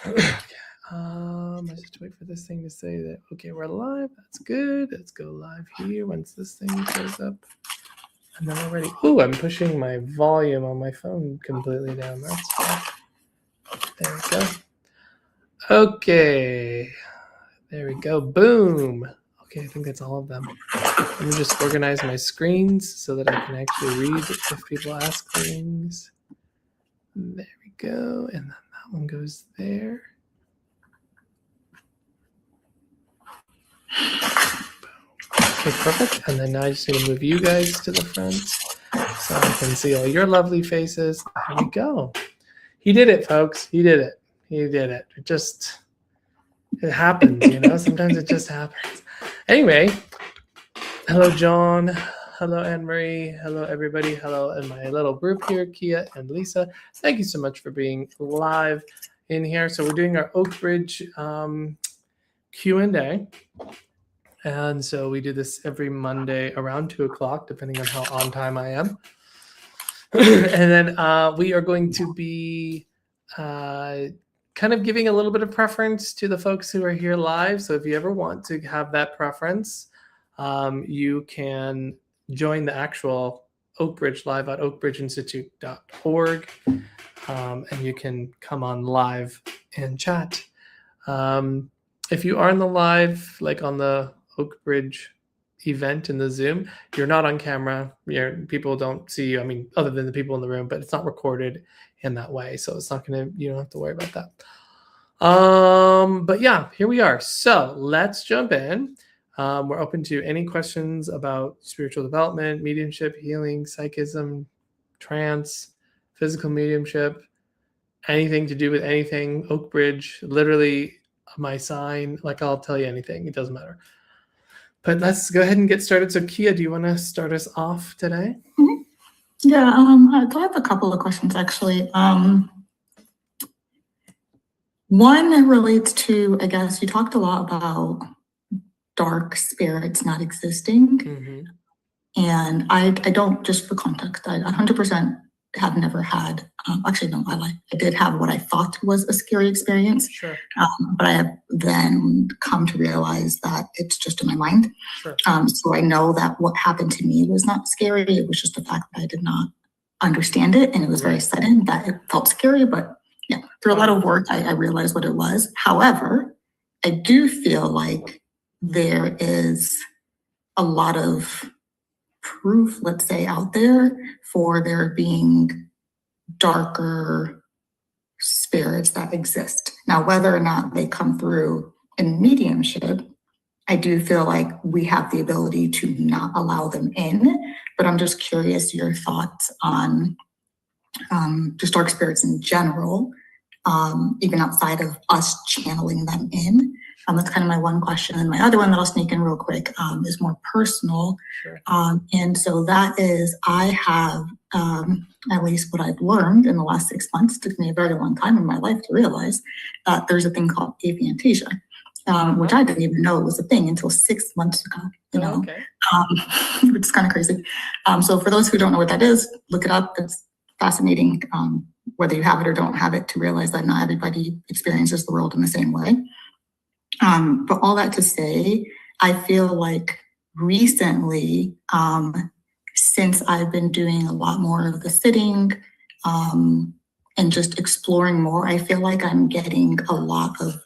I just have to wait for this thing to say that, okay, we're live. That's good. Let's go live here once this thing shows up. And then we're ready. Ooh, I'm pushing my volume on my phone completely down. That's fine. There we go. Okay. There we go. Boom. Okay, I think that's all of them. Let me just organize my screens so that I can actually read if people ask things. There we go. And then that one goes there. Okay, perfect. And then now I just need to move you guys to the front so I can see all your lovely faces. There we go. He did it, folks. He did it. He did it. It happens, you know? Sometimes it just happens. Anyway, hello, John. Hello, Anne-Marie. Hello, everybody. Hello, and my little group here, Kia and Lisa. Thank you so much for being live in here. So we're doing our Oakbridge Q and A. And so we do this every Monday around 2 o'clock, depending on how on time I am. And then we are going to be kind of giving a little bit of preference to the folks who are here live. So if you ever want to have that preference, you can join the actual Oakbridge live at oakbridgeinstitute.org, and you can come on live and chat. If you are in the live, like on the Oakbridge event in the Zoom, you're not on camera. People don't see you. I mean, other than the people in the room, but it's not recorded in that way. So it's not you don't have to worry about that. But yeah, here we are. So let's jump in. We're open to any questions about spiritual development, mediumship, healing, psychism, trance, physical mediumship, anything to do with anything. Oakbridge, literally my sign. Like, I'll tell you anything. It doesn't matter. But let's go ahead and get started. So Kia, do you want to start us off today? Mm-hmm. Yeah, I have a couple of questions actually. One relates to, I guess you talked a lot about dark spirits not existing. Mm-hmm. And I don't, just for context, I 100% have never had, actually no, I lied. I did have what I thought was a scary experience. Sure. But I have then come to realize that it's just in my mind. Sure. So I know that what happened to me was not scary. It was just the fact that I did not understand it. And it was very sudden that it felt scary. But yeah, through a lot of work, I realized what it was. However, I do feel like there is a lot of proof, let's say, out there for there being darker spirits that exist. Now, whether or not they come through in mediumship, I do feel like we have the ability to not allow them in, but I'm just curious your thoughts on just dark spirits in general, even outside of us channeling them in. That's kind of my one question. And my other one that I'll sneak in real quick is more personal. Sure. And so that is, I have, at least what I've learned in the last 6 months, took me a very long time in my life to realize that there's a thing called aphantasia, which I didn't even know was a thing until 6 months ago, Okay. Which is kind of crazy. So for those who don't know what that is, look it up. It's fascinating, whether you have it or don't have it, to realize that not everybody experiences the world in the same way. But all that to say, I feel like recently, since I've been doing a lot more of the sitting and just exploring more, I feel like I'm getting a lot of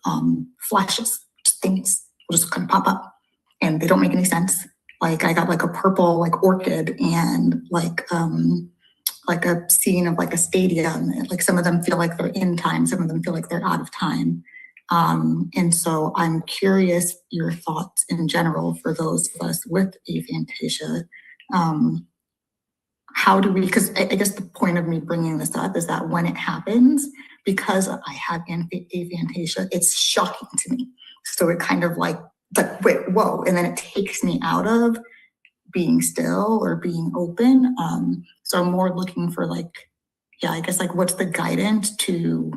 flashes, just things will just kind of pop up and they don't make any sense. Like I got like a purple like orchid and like a scene of like a stadium. Like some of them feel like they're in time, some of them feel like they're out of time. And so I'm curious your thoughts in general for those of us with aphantasia. How do we, because I guess the point of me bringing this up is that when it happens, because I have aphantasia, it's shocking to me. So it kind of like, wait, whoa. And then it takes me out of being still or being open. So I'm more looking for like, yeah, I guess like what's the guidance to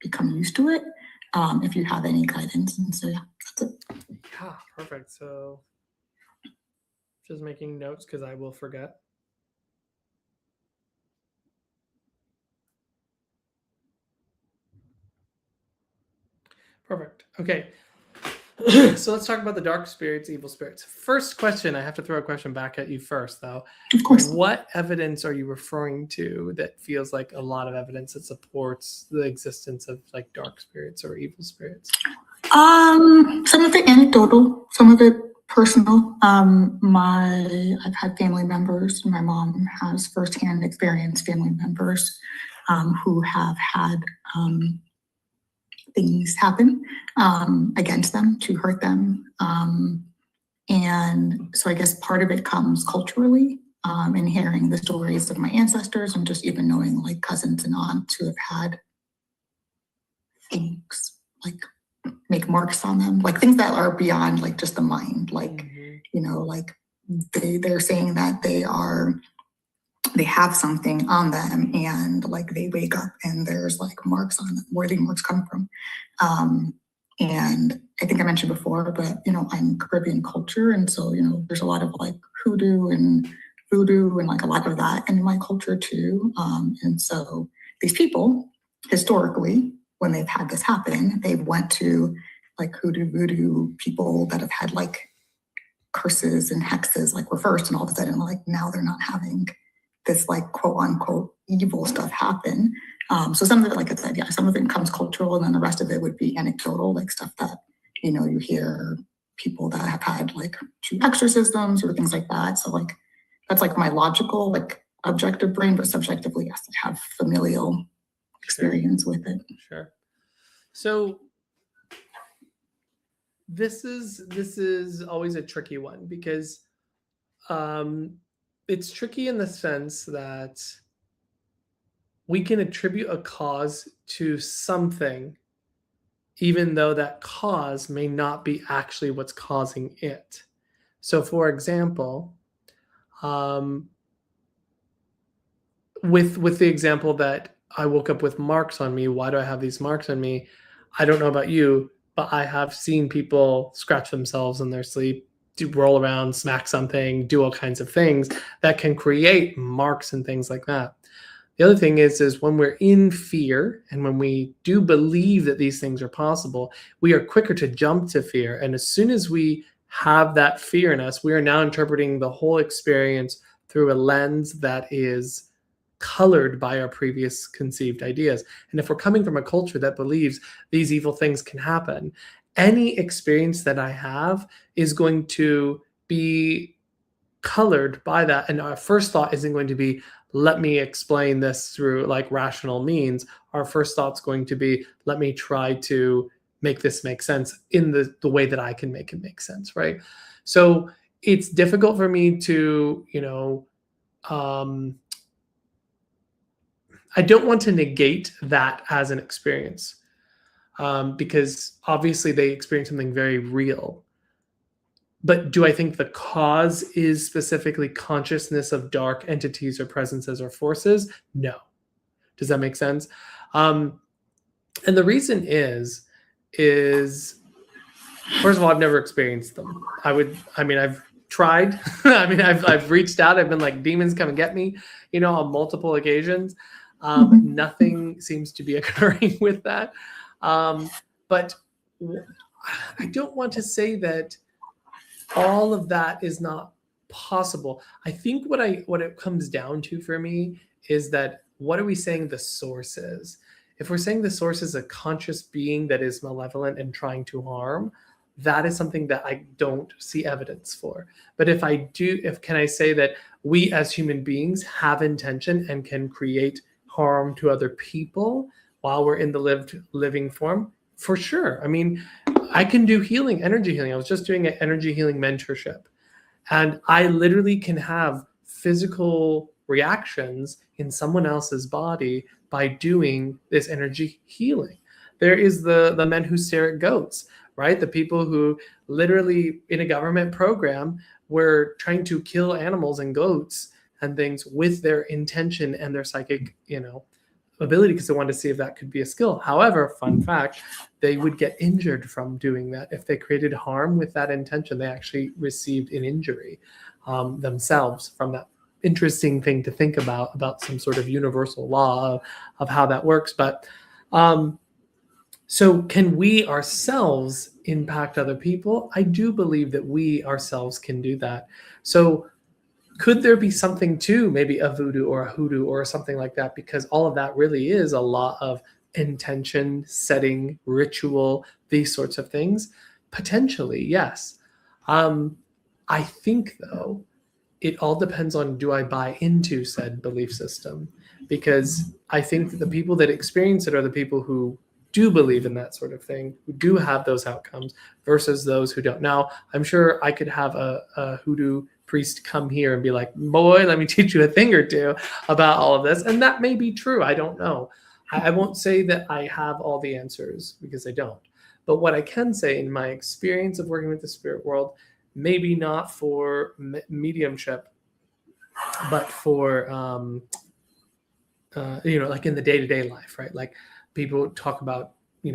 become used to it? If you have any guidance. And so, yeah, that's it. Yeah, perfect. So just making notes because I will forget. Perfect. Okay. So let's talk about the dark spirits, evil spirits. First question, I have to throw a question back at you first, though. Of course. What evidence are you referring to that feels like a lot of evidence that supports the existence of like dark spirits or evil spirits? Some of it anecdotal, some of it personal. I've had family members. My mom has firsthand experience family members who have had things happen against them to hurt them. And so I guess part of it comes culturally in hearing the stories of my ancestors and just even knowing like cousins and aunts who have had things like make marks on them, like things that are beyond like just the mind, like, you know, like they're saying that they have something on them and like they wake up and there's like marks on them. Where do marks come from? And I think I mentioned before, but you know, I'm Caribbean culture. And so, you know, there's a lot of like hoodoo and voodoo and like a lot of that in my culture too. And so these people historically, when they've had this happen, they've went to like hoodoo voodoo people that have had like curses and hexes like reversed, and all of a sudden like now they're not having this like quote unquote evil stuff happen. So some of it, like I said, yeah, some of it comes cultural, and then the rest of it would be anecdotal, like stuff that, you know, you hear people that have had like 2 exorcisms or things like that. So like that's like my logical, like objective brain, but subjectively, yes, I have familial experience with it. Sure. So this is always a tricky one because it's tricky in the sense that we can attribute a cause to something, even though that cause may not be actually what's causing it. So, for example, with the example that I woke up with marks on me, why do I have these marks on me? I don't know about you, but I have seen people scratch themselves in their sleep, roll around, smack something, do all kinds of things that can create marks and things like that. The other thing is when we're in fear and when we do believe that these things are possible, we are quicker to jump to fear. And as soon as we have that fear in us, we are now interpreting the whole experience through a lens that is colored by our previous conceived ideas. And if we're coming from a culture that believes these evil things can happen, any experience that I have is going to be colored by that. And our first thought isn't going to be, let me explain this through like rational means. Our first thought's going to be, let me try to make this make sense in the way that I can make it make sense, right? So it's difficult for me to, you know, I don't want to negate that as an experience because obviously they experience something very real. But do I think the cause is specifically consciousness of dark entities or presences or forces? No. Does that make sense? And the reason is first of all, I've never experienced them. I've tried. I've reached out. I've been like, demons come and get me, you know, on multiple occasions. Nothing seems to be occurring with that. But I don't want to say that all of that is not possible. I think what it comes down to for me is that what are we saying the source is? If we're saying the source is a conscious being that is malevolent and trying to harm, that is something that I don't see evidence for. But can I say that we as human beings have intention and can create harm to other people while we're in the living form? For sure. I mean, I can do healing, energy healing. I was just doing an energy healing mentorship, and I literally can have physical reactions in someone else's body by doing this energy healing. There is the men who stare at goats, right? The people who literally in a government program were trying to kill animals and goats and things with their intention and their psychic, you know, ability, because they wanted to see if that could be a skill. However, fun fact, they would get injured from doing that. If they created harm with that intention, they actually received an injury themselves from that. Interesting thing to think about some sort of universal law of how that works. But So can we ourselves impact other people? I do believe that we ourselves can do that. So could there be something to maybe a voodoo or a hoodoo or something like that? Because all of that really is a lot of intention setting, ritual, these sorts of things. Potentially, yes. I think, though, it all depends on, do I buy into said belief system? Because I think that the people that experience it are the people who do believe in that sort of thing, who do have those outcomes, versus those who don't. Now, I'm sure I could have a hoodoo priest come here and be like, boy, let me teach you a thing or two about all of this. And that may be true. I don't know. I won't say that I have all the answers, because I don't. But what I can say, in my experience of working with the spirit world, maybe not for mediumship, but for like in the day-to-day life, right? Like people talk about,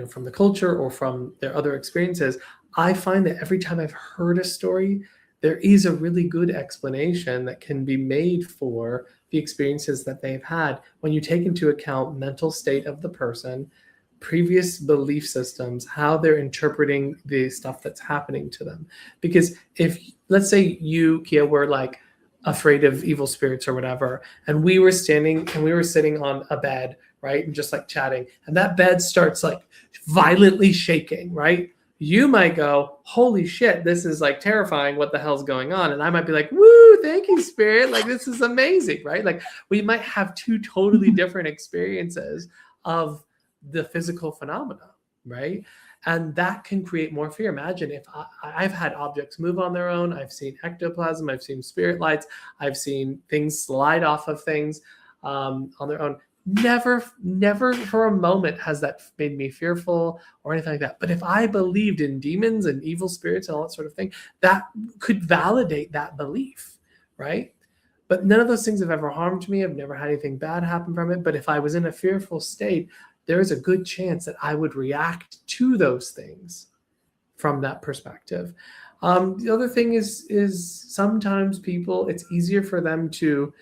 from the culture or from their other experiences. I find that every time I've heard a story, there is a really good explanation that can be made for the experiences that they've had when you take into account mental state of the person, previous belief systems, how they're interpreting the stuff that's happening to them. Because if, let's say you, Kia, were like afraid of evil spirits or whatever, and we were sitting on a bed, right, and just like chatting, and that bed starts like violently shaking, right? You might go, holy shit, this is like terrifying, what the hell's going on? And I might be like, woo, thank you, spirit, like this is amazing, right? Like we might have two totally different experiences of the physical phenomena, right? And that can create more fear. Imagine if I've had objects move on their own. I've seen ectoplasm. I've seen spirit lights. I've seen things slide off of things on their own. Never for a moment has that made me fearful or anything like that. But if I believed in demons and evil spirits and all that sort of thing, that could validate that belief, right? But none of those things have ever harmed me. I've never had anything bad happen from it. But if I was in a fearful state, there is a good chance that I would react to those things from that perspective. The other thing is sometimes people, it's easier for them to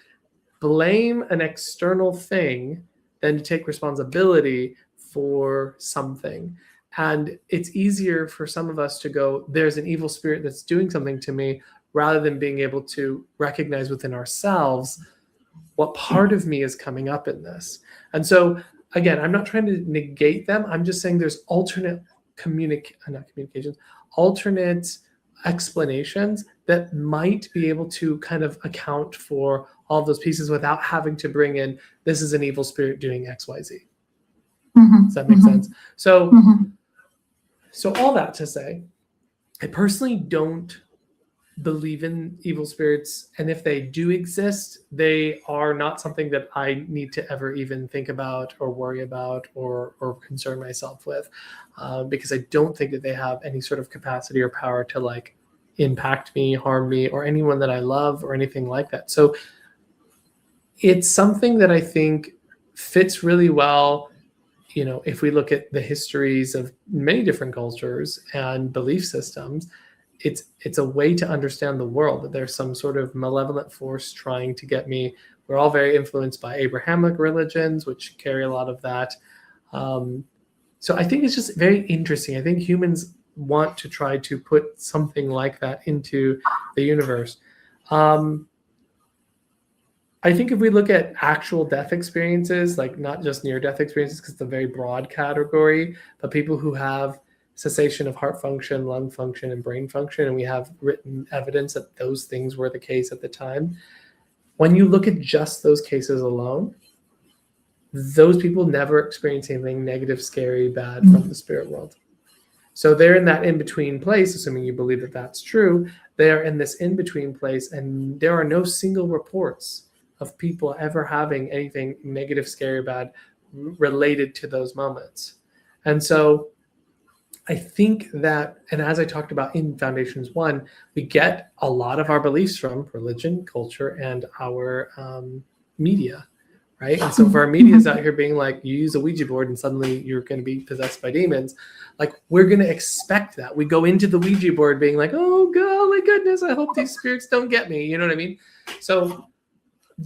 blame an external thing than to take responsibility for something. And it's easier for some of us to go, there's an evil spirit that's doing something to me, rather than being able to recognize within ourselves what part of me is coming up in this. And so again, I'm not trying to negate them. I'm just saying there's alternate alternate explanations that might be able to kind of account for all those pieces without having to bring in, this is an evil spirit doing XYZ. Does that make sense? So, so all that to say, I personally don't believe in evil spirits, and if they do exist, they are not something that I need to ever even think about or worry about or concern myself with, because I don't think that they have any sort of capacity or power to like impact me, harm me, or anyone that I love or anything like that. So it's something that I think fits really well. If we look at the histories of many different cultures and belief systems, it's a way to understand the world, that there's some sort of malevolent force trying to get me. We're all very influenced by Abrahamic religions, which carry a lot of that. So I think it's just very interesting. I think humans want to try to put something like that into the universe. I think if we look at actual death experiences, like not just near-death experiences, because it's a very broad category, but people who have cessation of heart function, lung function, and brain function, and we have written evidence that those things were the case at the time. When you look at just those cases alone, those people never experience anything negative, scary, bad from the spirit world. So they're in that in-between place, assuming you believe that that's true. They're in this in-between place, and there are no single reports of people ever having anything negative, scary, bad related to those moments. And so I think that, and as I talked about in Foundations 1, we get a lot of our beliefs from religion, culture, and our media, right? And so if our media is out here being like, you use a Ouija board and suddenly you're going to be possessed by demons, like we're going to expect that. We go into the Ouija board being like, oh God, my goodness, I hope these spirits don't get me. You know what I mean? So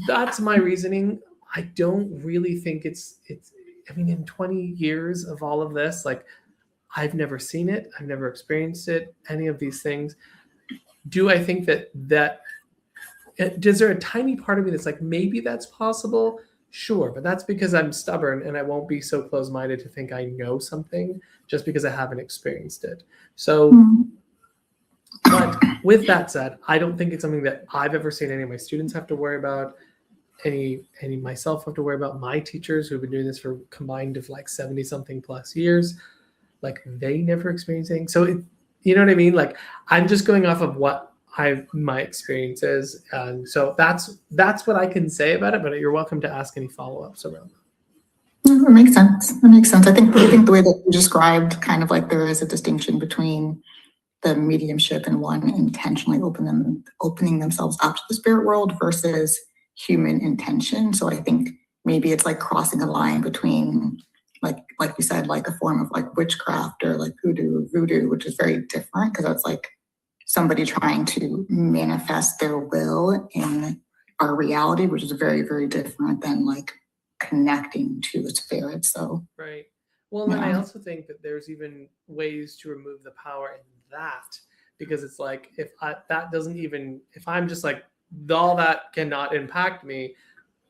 that's my reasoning. I don't really think it's I mean, in 20 years of all of this, like, I've never seen it. I've never experienced it, any of these things. Do I think is there a tiny part of me that's like, maybe that's possible? Sure, but that's because I'm stubborn and I won't be so close-minded to think I know something just because I haven't experienced it. So, but with that said, I don't think it's something that I've ever seen any of my students have to worry about, any myself have to worry about. My teachers who've been doing this for combined of like 70 something plus years, like they never experienced anything. So you know what I mean? Like, I'm just going off of what my experiences, and so that's what I can say about it. But you're welcome to ask any follow-ups around that. It makes sense. It makes sense. I think the way that you described, kind of like there is a distinction between the mediumship and one intentionally opening themselves up to the spirit world versus human intention. So I think maybe it's like crossing a line between, like you said, like a form of like witchcraft or like voodoo, which is very different because that's like somebody trying to manifest their will in our reality, which is very, very different than like connecting to a spirit. So right. Well, then I also think that there's even ways to remove the power in that, because it's like, if I'm just like, all that cannot impact me,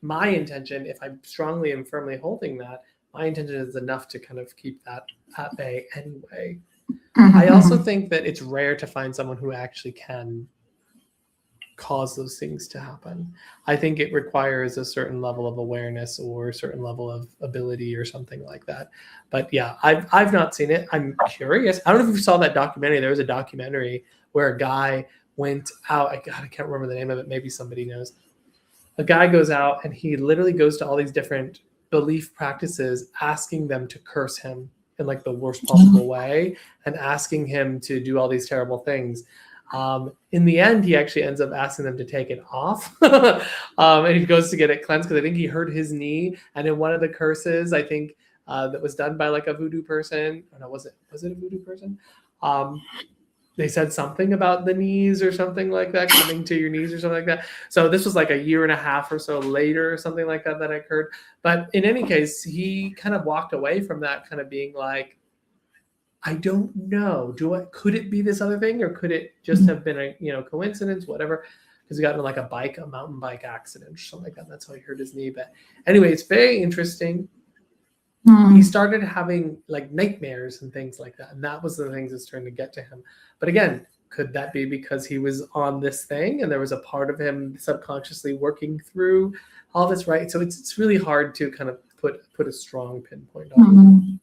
my intention, if I'm strongly and firmly holding that, my intention is enough to kind of keep that at bay anyway. I also think that it's rare to find someone who actually can cause those things to happen. I think it requires a certain level of awareness or a certain level of ability or something like that. But yeah, I've not seen it. I'm curious. I don't know if you saw that documentary. There was a documentary where a guy went out. I can't remember the name of it. Maybe somebody knows. A guy goes out and he literally goes to all these different belief practices, asking them to curse him in like the worst possible way and asking him to do all these terrible things. In the end, he actually ends up asking them to take it off. And he goes to get it cleansed because I think he hurt his knee. And in one of the curses, I think that was done by like a voodoo person. Oh, no, was it a voodoo person? They said something about the knees or something like that, coming to your knees or something like that. So this was like a year and a half or so later or something like that occurred. But in any case, he kind of walked away from that kind of being like, I don't know. Could it be this other thing, or could it just have been a coincidence, whatever? Because he got in like a mountain bike accident or something like that. That's how he hurt his knee. But anyway, it's very interesting. He started having like nightmares and things like that. And that was the things that's trying to get to him. But again, could that be because he was on this thing and there was a part of him subconsciously working through all this, right? So it's really hard to kind of put a strong pinpoint on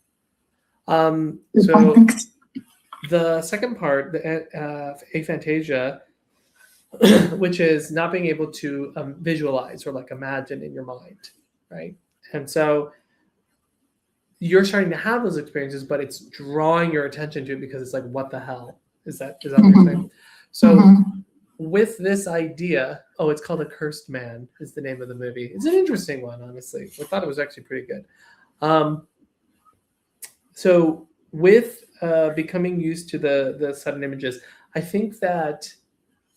it. So the second part, the aphantasia, which is not being able to visualize or like imagine in your mind, right? And so you're starting to have those experiences, but it's drawing your attention to it because it's like, what the hell is that what you're saying? So with this idea, it's called A Cursed Man is the name of the movie. It's an interesting one, honestly. I thought it was actually pretty good. So with becoming used to the sudden images, I think that's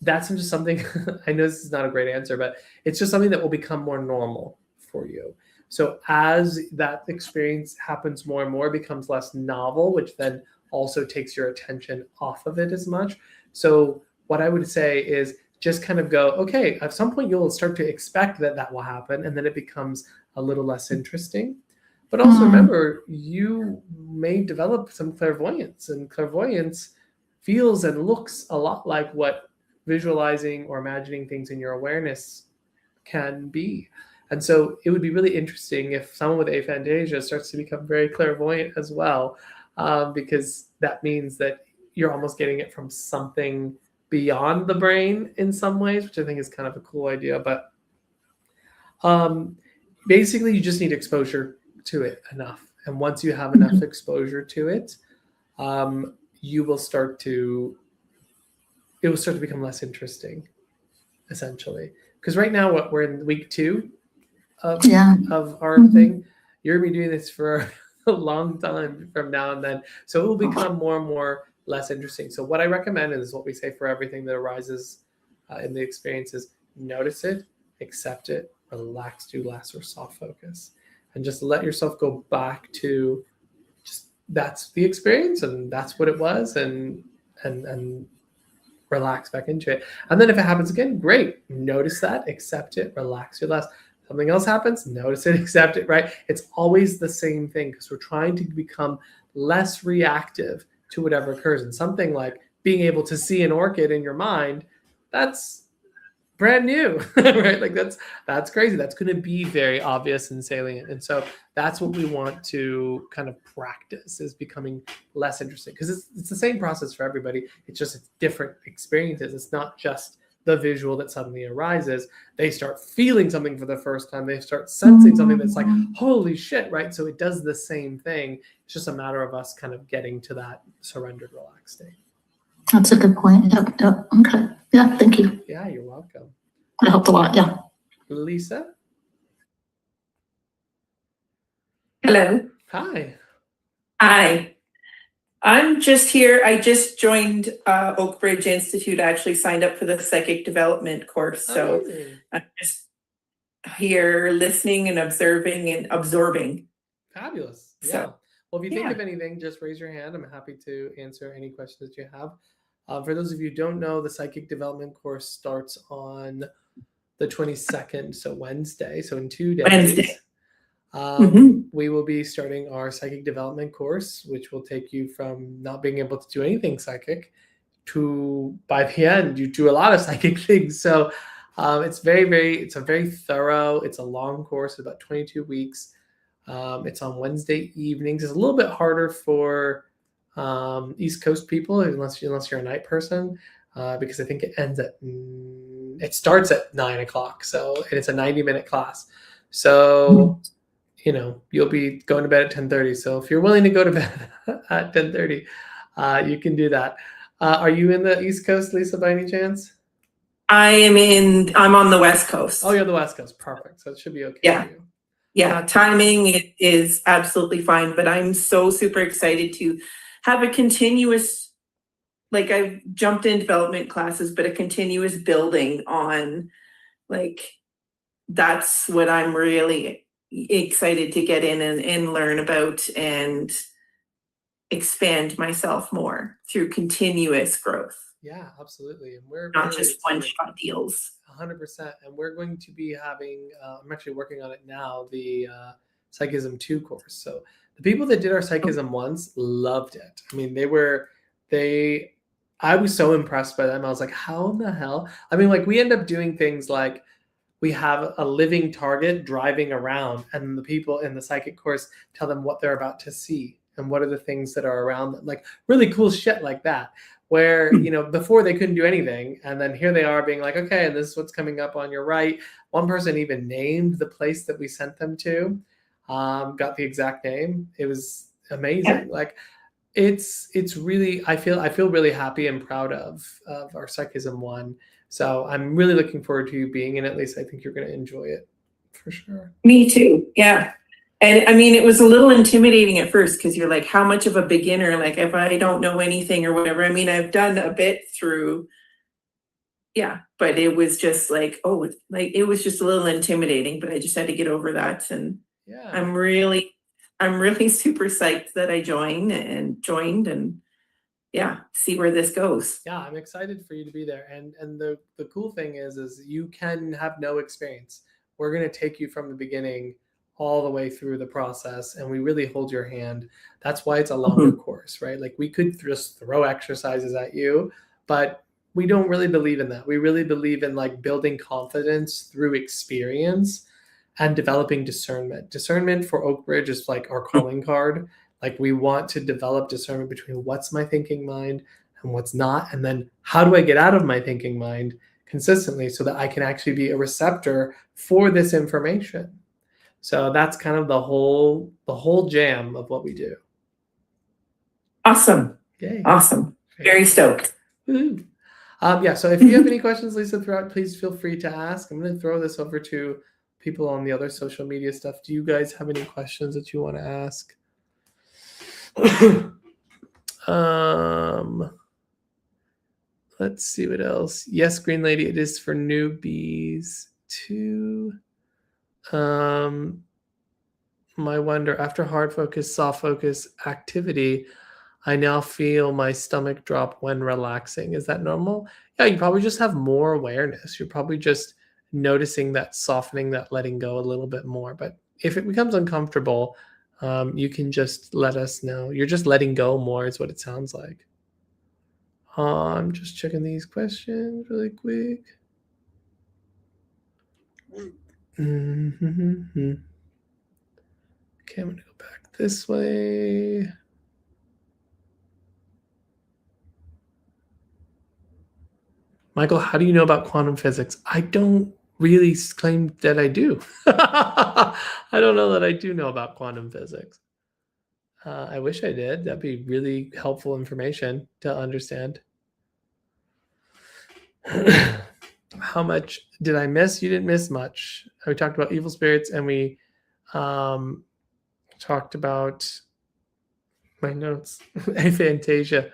just something, I know this is not a great answer, but it's just something that will become more normal for you. So as that experience happens more and more, it becomes less novel, which then also takes your attention off of it as much. So what I would say is just kind of go, okay, at some point you'll start to expect that will happen, and then it becomes a little less interesting. But also remember, you may develop some clairvoyance, and clairvoyance feels and looks a lot like what visualizing or imagining things in your awareness can be. And so it would be really interesting if someone with aphantasia starts to become very clairvoyant as well, because that means that you're almost getting it from something beyond the brain in some ways, which I think is kind of a cool idea. But basically, you just need exposure to it enough. And once you have enough exposure to it, it will start to become less interesting, essentially. Because right now, we're in week 2 of our thing. You're going to be doing this for a long time from now and then. So it will become more and more less interesting. So what I recommend is what we say for everything that arises in the experience is notice it, accept it, relax, do less, or soft focus. and just let yourself go back to just that's the experience and that's what it was, and relax back into it. And then if it happens again, great. Notice that, accept it, relax your less. Something else happens, notice it, accept it, right? It's always the same thing because we're trying to become less reactive to whatever occurs. And something like being able to see an orchid in your mind, that's brand new, right? Like that's crazy. That's going to be very obvious and salient. And so that's what we want to kind of practice, is becoming less interesting, because it's the same process for everybody. It's just it's different experiences. It's not just the visual that suddenly arises. They start feeling something for the first time. They start sensing something that's like, holy shit, right? So it does the same thing. It's just a matter of us kind of getting to that surrendered, relaxed state. That's a good point. Yep. Okay. Yeah, thank you. Yeah, you're welcome. That helped a lot. Yeah. Lisa? Hello. Hi. Hi. I'm just here. I just joined Oakbridge Institute. I actually signed up for the psychic development course. So Amazing. I'm just here listening and observing and absorbing. Fabulous. Yeah. So, Well, if you think yeah. of anything, just raise your hand. I'm happy to answer any questions that you have. For those of you who don't know, the psychic development course starts on the 22nd, so Wednesday. So in 2 days. Wednesday. We will be starting our psychic development course, which will take you from not being able to do anything psychic to, by the end, you do a lot of psychic things. So it's it's a very thorough, it's a long course, about 22 weeks. It's on Wednesday evenings. It's a little bit harder for East Coast people, unless you're a night person, because I think it starts at 9 o'clock. So, and it's a 90-minute class. So, you'll be going to bed at 10:30. So if you're willing to go to bed at 10:30, you can do that. Are you in the East Coast, Lisa, by any chance? I'm on the West Coast. Oh, you're the West Coast. Perfect. So it should be okay Yeah. for you. Yeah, timing is absolutely fine, but I'm so super excited to have a continuous, like I've jumped in development classes, but a continuous building on, like, that's what I'm really excited to get in and learn about and expand myself more through continuous growth. Yeah, absolutely. And we're Not really just excited. one-shot deals. 100%. And we're going to be having, I'm actually working on it now, the Psychism 2 course. So the people that did our Psychism once loved it. I mean, I was so impressed by them. I was like, how in the hell? I mean, like, we end up doing things like we have a living target driving around, and the people in the psychic course tell them what they're about to see and what are the things that are around them. Like really cool shit like that, where, before they couldn't do anything. And then here they are being like, okay, and this is what's coming up on your right. One person even named the place that we sent them to, got the exact name. It was amazing. Yeah. Like it's really, I feel really happy and proud of our Psychism 1. So I'm really looking forward to you being in it, Lisa. I think you're going to enjoy it for sure. Me too. Yeah. And I mean, it was a little intimidating at first because you're like, how much of a beginner, like if I don't know anything or whatever. I mean, I've done a bit through, but it was just like, it was just a little intimidating, but I just had to get over that. And yeah, I'm really super psyched that I joined and see where this goes. Yeah, I'm excited for you to be there. And the cool thing is you can have no experience. We're going to take you from the beginning all the way through the process, and we really hold your hand. That's why it's a longer course, right? Like we could just throw exercises at you, but we don't really believe in that. We really believe in like building confidence through experience and developing discernment. Discernment for Oakbridge is like our calling card. Like we want to develop discernment between what's my thinking mind and what's not. And then how do I get out of my thinking mind consistently so that I can actually be a receptor for this information? So that's kind of the whole jam of what we do. Awesome. Yay. Awesome. Very stoked. Woo-hoo. So if you have any questions, Lisa, throughout, please feel free to ask. I'm going to throw this over to people on the other social media stuff. Do you guys have any questions that you want to ask? Let's see what else. Yes, Green Lady, it is for newbies too. my wonder, after hard focus, soft focus activity, I now feel my stomach drop when relaxing. Is that normal? Yeah, you probably just have more awareness. You're probably just noticing that softening, that letting go a little bit more. But if it becomes uncomfortable, you can just let us know. You're just letting go more, is what it sounds like. I'm just checking these questions really quick. Mm-hmm. Okay, I'm going to go back this way. Michael, how do you know about quantum physics? I don't really claim that I do. I don't know that I do know about quantum physics. I wish I did. That'd be really helpful information to understand. How much did I miss? You didn't miss much. We talked about evil spirits, and we talked about my notes, aphantasia.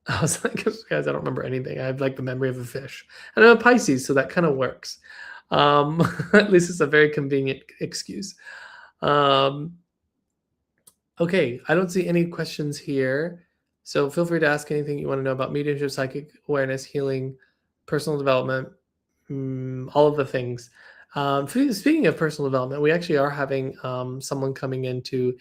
I was like, guys, I don't remember anything. I have like the memory of a fish. And I'm a Pisces, so that kind of works. At least it's a very convenient excuse. Okay, I don't see any questions here. So feel free to ask anything you want to know about mediumship, psychic awareness, healing, personal development, all of the things. Speaking of personal development, we actually are having someone coming in to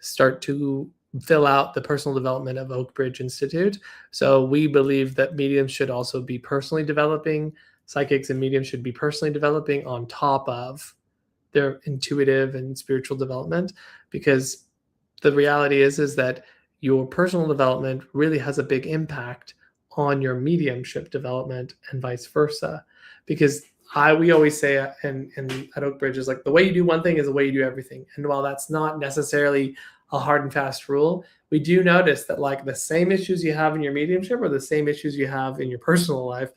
start to fill out the personal development of Oakbridge Institute. So we believe that mediums should also be personally developing. Psychics and mediums should be personally developing on top of their intuitive and spiritual development, because the reality is that your personal development really has a big impact on your mediumship development and vice versa. Because we always say at Oakbridge is like, the way you do one thing is the way you do everything. And while that's not necessarily a hard and fast rule, we do notice that like the same issues you have in your mediumship are the same issues you have in your personal life.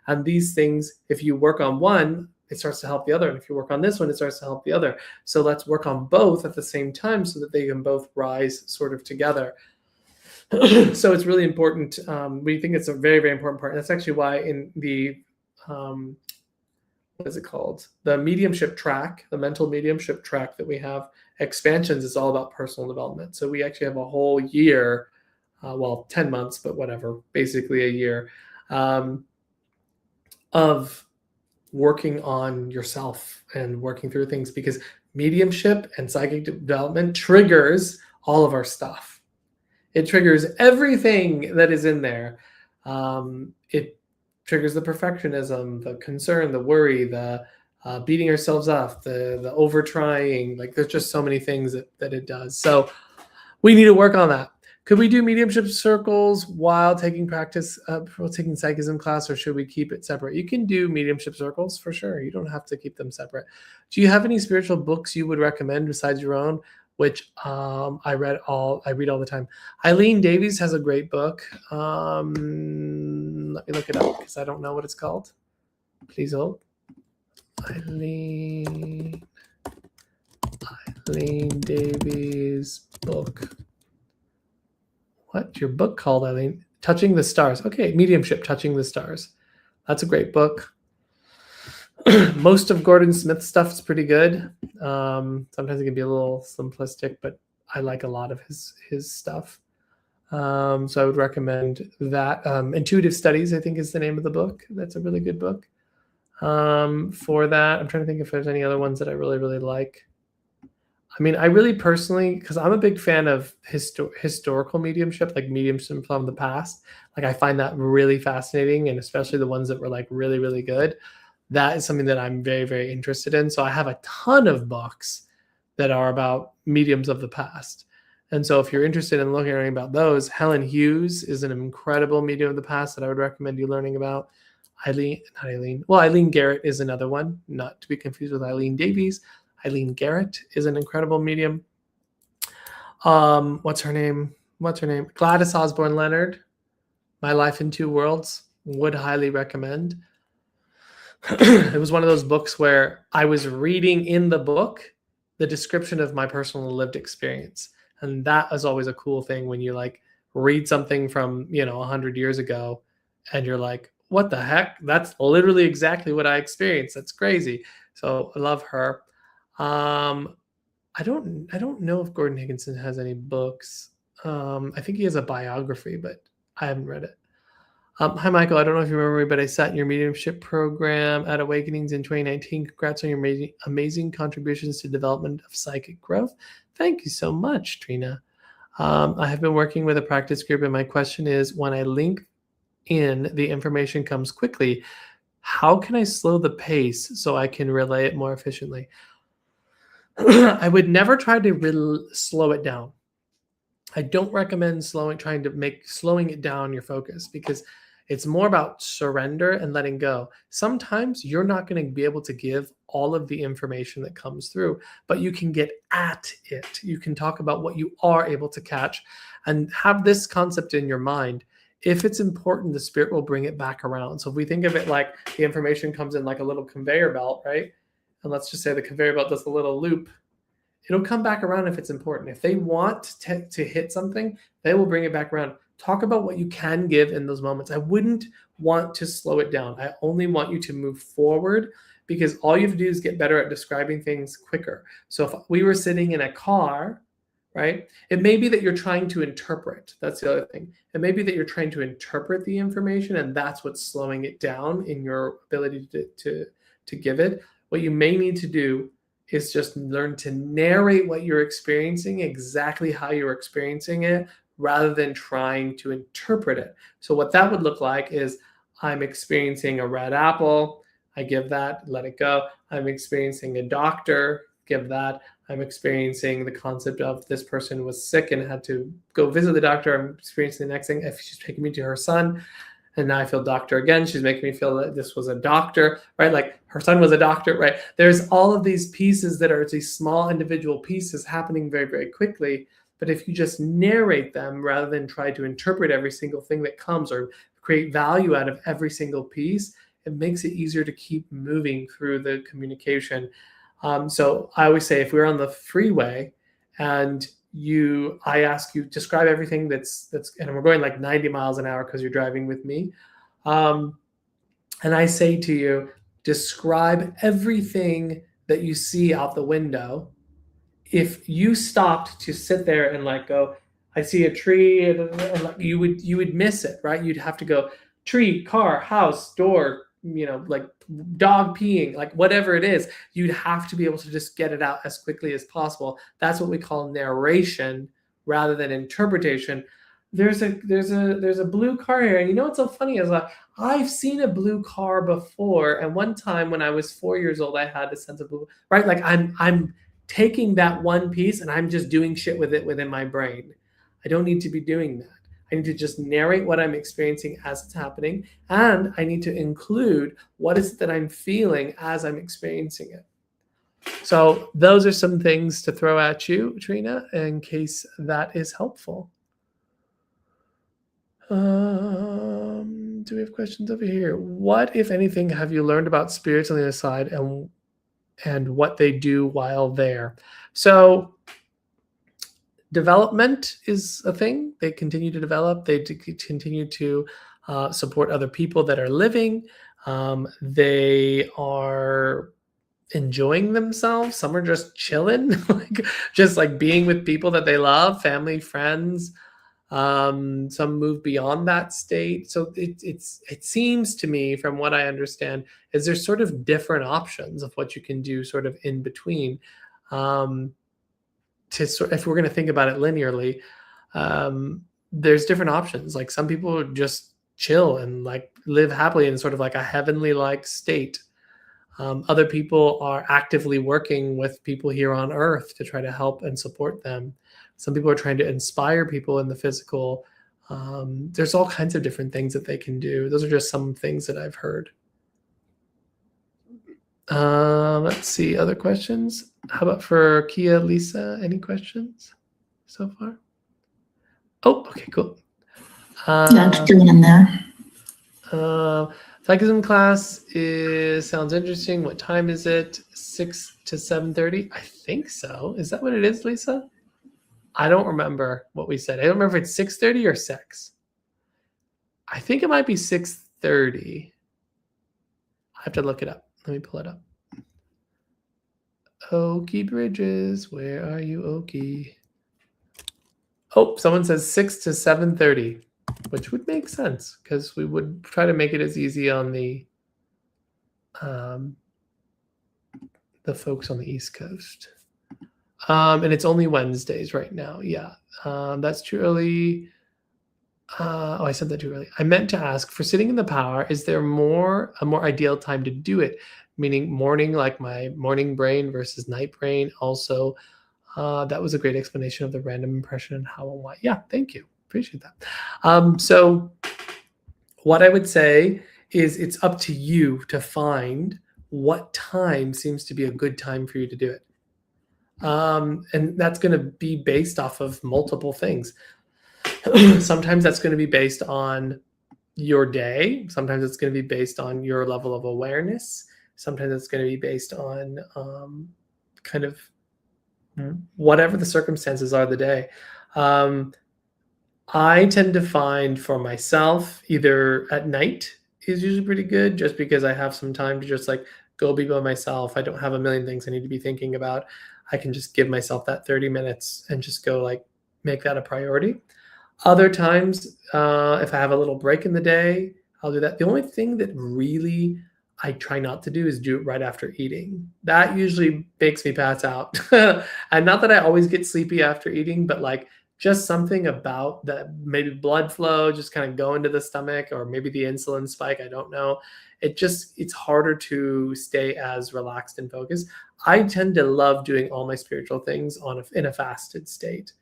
And these things, if you work on one, it starts to help the other. And if you work on this one, it starts to help the other. So let's work on both at the same time so that they can both rise sort of together. So it's really important. We think it's a very, very important part. And that's actually why in the, what is it called? The mediumship track, the mental mediumship track that we have, expansions is all about personal development. So we actually have a whole year, 10 months, but whatever, basically a year of working on yourself and working through things, because mediumship and psychic development triggers all of our stuff. It triggers everything that is in there. It triggers the perfectionism, the concern, the worry, the beating ourselves up, the over trying. Like there's just so many things that it does. So we need to work on that. Could we do mediumship circles while taking taking psychism class, or should we keep it separate? You can do mediumship circles for sure. You don't have to keep them separate. Do you have any spiritual books you would recommend besides your own, which I read all the time? Eileen Davies has a great book. Let me look it up because I don't know what it's called. Please hold. Eileen Davies book. What's your book called, Eileen? Touching the Stars. Okay, Mediumship, Touching the Stars. That's a great book. Most of Gordon Smith's stuff is pretty good. Sometimes it can be a little simplistic, but I like a lot of his stuff. So I would recommend that. Intuitive Studies, I think, is the name of the book. That's a really good book. For that, I'm trying to think if there's any other ones that I really, really like. I mean, I really personally, because I'm a big fan of historical mediumship, like mediumship from the past. Like I find that really fascinating, and especially the ones that were like really, really good. That is something that I'm very, very interested in. So I have a ton of books that are about mediums of the past. And so if you're interested in learning about those, Helen Hughes is an incredible medium of the past that I would recommend you learning about. Eileen Garrett is another one, not to be confused with Eileen Davies. Eileen Garrett is an incredible medium. What's her name? Gladys Osborne Leonard, My Life in Two Worlds, would highly recommend. It was one of those books where I was reading in the book the description of my personal lived experience. And that is always a cool thing when you like read something from, 100 years ago and you're like, what the heck? That's literally exactly what I experienced. That's crazy. So I love her. I don't know if Gordon Higginson has any books. I think he has a biography, but I haven't read it. Hi, Michael. I don't know if you remember me, but I sat in your mediumship program at Awakenings in 2019. Congrats on your amazing contributions to development of psychic growth. Thank you so much, Trina. I have been working with a practice group, and my question is, when I link in, the information comes quickly. How can I slow the pace so I can relay it more efficiently? I would never try to slow it down. I don't recommend trying to make slowing it down your focus, because it's more about surrender and letting go. Sometimes you're not going to be able to give all of the information that comes through, but you can get at it. You can talk about what you are able to catch and have this concept in your mind. If it's important, the spirit will bring it back around. So if we think of it like the information comes in like a little conveyor belt, right? And let's just say the conveyor belt does a little loop. It'll come back around if it's important. If they want to hit something, they will bring it back around. Talk about what you can give in those moments. I wouldn't want to slow it down. I only want you to move forward, because all you have to do is get better at describing things quicker. So if we were sitting in a car, right, it may be that you're trying to interpret. That's the other thing. It may be that you're trying to interpret the information, and that's what's slowing it down in your ability to give it. What you may need to do is just learn to narrate what you're experiencing, exactly how you're experiencing it, rather than trying to interpret it. So what that would look like is, I'm experiencing a red apple. I give that, let it go. I'm experiencing a doctor, give that. I'm experiencing the concept of this person was sick and had to go visit the doctor. I'm experiencing the next thing. If she's taking me to her son, and now I feel doctor again. She's making me feel that this was a doctor, right? Like her son was a doctor, right? There's all of these pieces that are these small individual pieces happening very, very quickly. But if you just narrate them rather than try to interpret every single thing that comes or create value out of every single piece, it makes it easier to keep moving through the communication. So I always say, if we're on the freeway and I ask you, describe everything that's, and we're going like 90 miles an hour because you're driving with me. And I say to you, describe everything that you see out the window. If you stopped to sit there and like go, I see a tree, and like you would miss it, right? You'd have to go tree, car, house, door, like dog peeing, like whatever it is, you'd have to be able to just get it out as quickly as possible. That's what we call narration rather than interpretation. There's a blue car here, and what's so funny is I've seen a blue car before, and one time when I was 4 years old, I had a sense of blue, right? Like I'm taking that one piece and I'm just doing shit with it within my brain. I don't need to be doing that. I need to just narrate what I'm experiencing as it's happening, and I need to include what is it that I'm feeling as I'm experiencing it. So those are some things to throw at you, Trina, in case that is helpful. Do we have questions over here? What, if anything, have you learned about spirits on the other side and what they do while there? So development is a thing. They continue to develop. They continue to support other people that are living. They are enjoying themselves. Some are just chilling, just like being with people that they love, family, friends. Some move beyond that state. So it seems to me, from what I understand, is there's sort of different options of what you can do sort of in between. If we're going to think about it linearly, there's different options. Like some people just chill and like live happily in sort of like a heavenly like state. Other people are actively working with people here on earth to try to help and support them. Some people are trying to inspire people in the physical. There's all kinds of different things that they can do. Those are just some things that I've heard. Let's see, other questions. How about for Kia, Lisa? Any questions so far? Oh, okay, cool. Yeah, I'm just doing in there. Psychism class sounds interesting. What time is it? 6 to 7:30? I think so. Is that what it is, Lisa? I don't remember what we said. I don't remember if it's 6:30 or 6. I think it might be 6:30. I have to look it up. Let me pull it up. Okie Bridges, where are you, Okie? Oh, someone says 6 to 7:30, which would make sense because we would try to make it as easy on the folks on the East Coast. And it's only Wednesdays right now. Yeah, that's too early. I said that too early. I meant to ask, for sitting in the power, is there a more ideal time to do it? Meaning morning, like my morning brain versus night brain. Also, that was a great explanation of the random impression and how and why. Yeah, thank you. Appreciate that. So what I would say is it's up to you to find what time seems to be a good time for you to do it. And that's going to be based off of multiple things. Sometimes that's going to be based on your day. Sometimes it's going to be based on your level of awareness. Sometimes it's going to be based on kind of whatever the circumstances are of the day. I tend to find for myself either at night is usually pretty good, just because I have some time to just like go be by myself. I don't have a million things I need to be thinking about. I can just give myself that 30 minutes and just go like make that a priority. Other times, if I have a little break in the day, I'll do that. The only thing that really I try not to do is do it right after eating. That usually makes me pass out. And not that I always get sleepy after eating, but like just something about that, maybe blood flow just kind of go into the stomach, or maybe the insulin spike. I don't know. It's harder to stay as relaxed and focused. I tend to love doing all my spiritual things in a fasted state.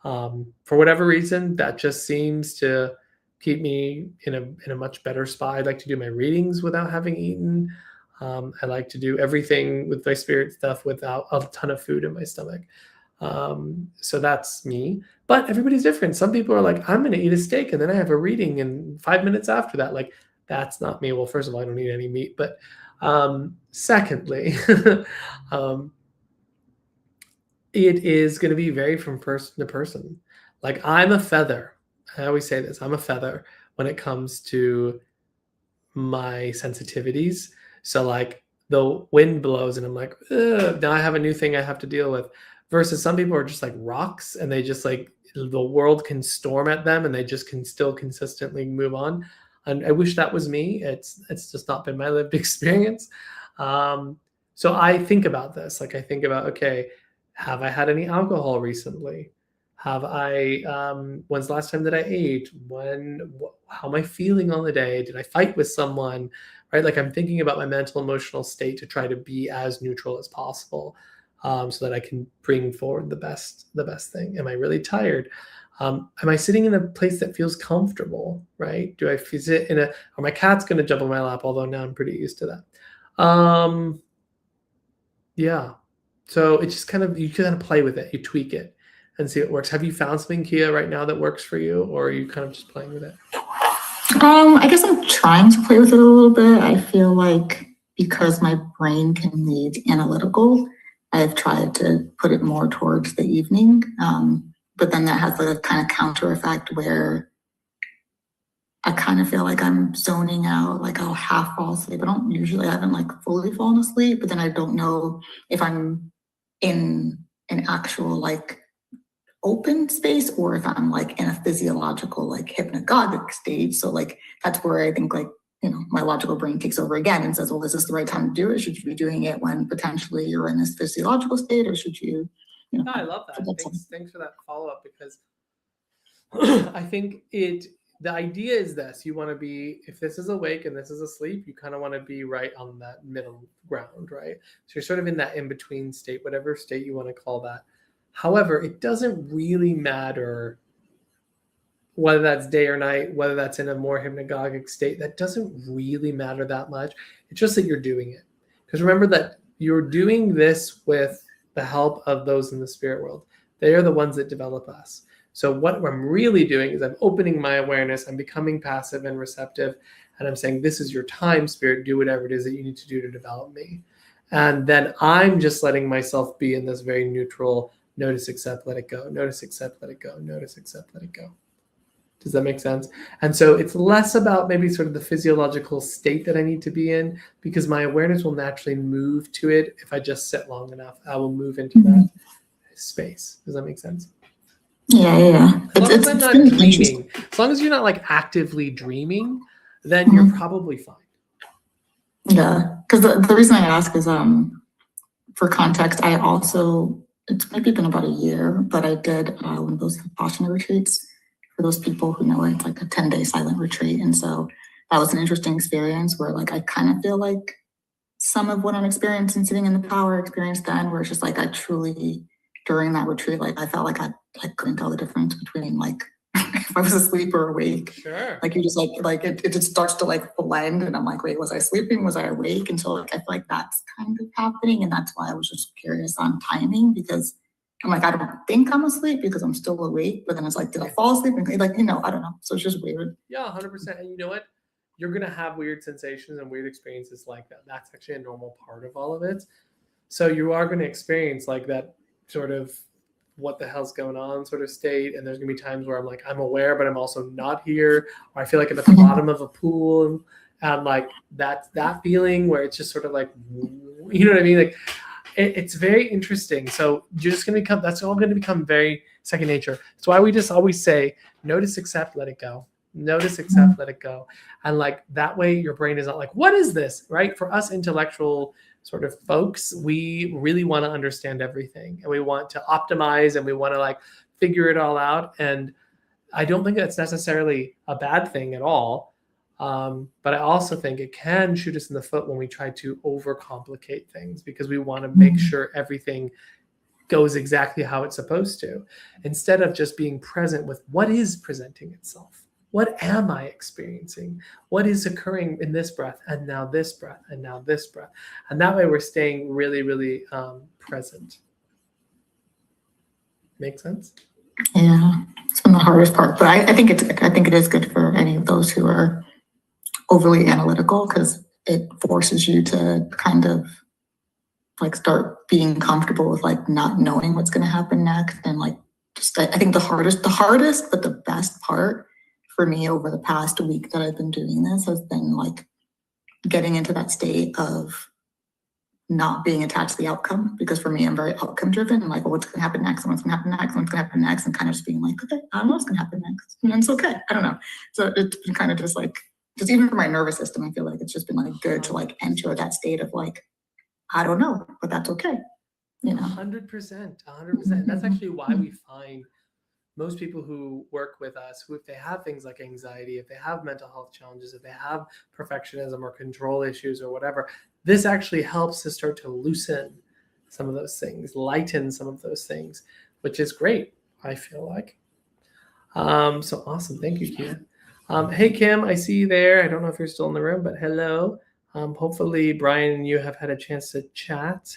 For whatever reason, that just seems to keep me in a much better spot. I like to do my readings without having eaten. I like to do everything with my spirit stuff without a ton of food in my stomach. So that's me. But everybody's different. Some people are like, I'm going to eat a steak and then I have a reading, and 5 minutes after that, like that's not me. Well, first of all, I don't eat any meat, but secondly, it is going to be vary from person to person. Like I'm a feather. I always say this. I'm a feather when it comes to my sensitivities. So like the wind blows and I'm like, now I have a new thing I have to deal with. Versus some people are just like rocks, and they just like the world can storm at them and they just can still consistently move on. And I wish that was me. It's just not been my lived experience. So I think about this. Like I think about, okay, have I had any alcohol recently? Have I, when's the last time that I ate? How am I feeling on the day? Did I fight with someone? Right? Like I'm thinking about my mental, emotional state to try to be as neutral as possible, so that I can bring forward the best thing. Am I really tired? Am I sitting in a place that feels comfortable? Right? Do I sit in or my cat's going to jump on my lap? Although now I'm pretty used to that. Yeah. So it's just kind of, you kind of play with it, you tweak it and see what works. Have you found something, Kia, right now that works for you, or are you kind of just playing with it? I guess I'm trying to play with it a little bit. I feel like because my brain can be analytical, I've tried to put it more towards the evening. But then that has a kind of counter effect where I kind of feel like I'm zoning out, like I'll half fall asleep. I haven't like fully fallen asleep, but then I don't know if I'm in an actual like open space or if I'm like in a physiological like hypnagogic state. So like that's where I think like, my logical brain takes over again and says, well, is this the right time to do it? Should you be doing it when potentially you're in this physiological state, or should you? No, I love that. Thanks for that follow-up, because I think the idea is this: you want to be, if this is awake and this is asleep, you kind of want to be right on that middle ground, right? So you're sort of in that in-between state, whatever state you want to call that. However, it doesn't really matter whether that's day or night, whether that's in a more hypnagogic state. That doesn't really matter that much. It's just that you're doing it. Because remember that you're doing this with the help of those in the spirit world. They are the ones that develop us. So what I'm really doing is I'm opening my awareness, I'm becoming passive and receptive, and I'm saying, this is your time, spirit, do whatever it is that you need to do to develop me. And then I'm just letting myself be in this very neutral, notice, accept, let it go, notice, accept, let it go, notice, accept, let it go. Does that make sense? And so it's less about maybe sort of the physiological state that I need to be in, because my awareness will naturally move to it if I just sit long enough. I will move into that space. Does that make sense? Yeah. As long as I'm not dreaming, as long as you're not like actively dreaming, then you're probably fine. Yeah, because the reason I ask is for context, I also, it's maybe been about a year, but I did one of those Vipassana retreats. For those people who know, it's like a 10-day silent retreat. And so that was an interesting experience where like I kind of feel like some of what I'm experiencing sitting in the power experienced then, where it's just like I truly, during that retreat, like I felt like I couldn't tell the difference between like if I was asleep or awake. Sure. Like you just like it just starts to like blend, and I'm like, wait, was I sleeping? Was I awake? And so like I feel like that's kind of happening, and that's why I was just curious on timing, because I'm like, I don't think I'm asleep because I'm still awake, but then it's like, did I fall asleep? And like, I don't know. So it's just weird. Yeah, 100%. And you know what? You're gonna have weird sensations and weird experiences like that. That's actually a normal part of all of it. So you are going to experience like that sort of what the hell's going on sort of state. And there's gonna be times where I'm like, I'm aware, but I'm also not here. Or I feel like I'm at the bottom of a pool, and like that feeling where it's just sort of like, you know what I mean? Like it's very interesting. So you're just gonna become, that's all gonna become very second nature. That's why we just always say, notice, accept, let it go. Notice, accept, let it go. And like that way your brain is not like, what is this? Right? For us intellectual sort of folks, we really want to understand everything, and we want to optimize, and we want to like figure it all out. And I don't think that's necessarily a bad thing at all. But I also think it can shoot us in the foot when we try to overcomplicate things, because we want to make sure everything goes exactly how it's supposed to, instead of just being present with what is presenting itself. What am I experiencing? What is occurring in this breath, and now this breath, and now this breath? And that way we're staying really, really present. Make sense? Yeah, it's been the hardest part, but I think it is good for any of those who are overly analytical, because it forces you to kind of like start being comfortable with like not knowing what's going to happen next. And like just I think the hardest but the best part for me over the past week that I've been doing this has been like getting into that state of not being attached to the outcome, because for me, I'm very outcome driven. I'm like, well, what's going to happen next? And what's going to happen next? And what's going to happen next? And kind of just being like, okay, I don't know what's going to happen next. And it's okay. I don't know. So it's been kind of just like, just even for my nervous system, I feel like it's just been like good to like enter that state of like, I don't know, but that's okay. 100%. That's actually why we find most people who work with us, who if they have things like anxiety, if they have mental health challenges, if they have perfectionism or control issues or whatever, this actually helps to start to loosen some of those things, lighten some of those things, which is great, I feel like. So awesome. Thank you, Kia. Hey, Kim, I see you there. I don't know if you're still in the room, but hello. Hopefully, Brian and you have had a chance to chat.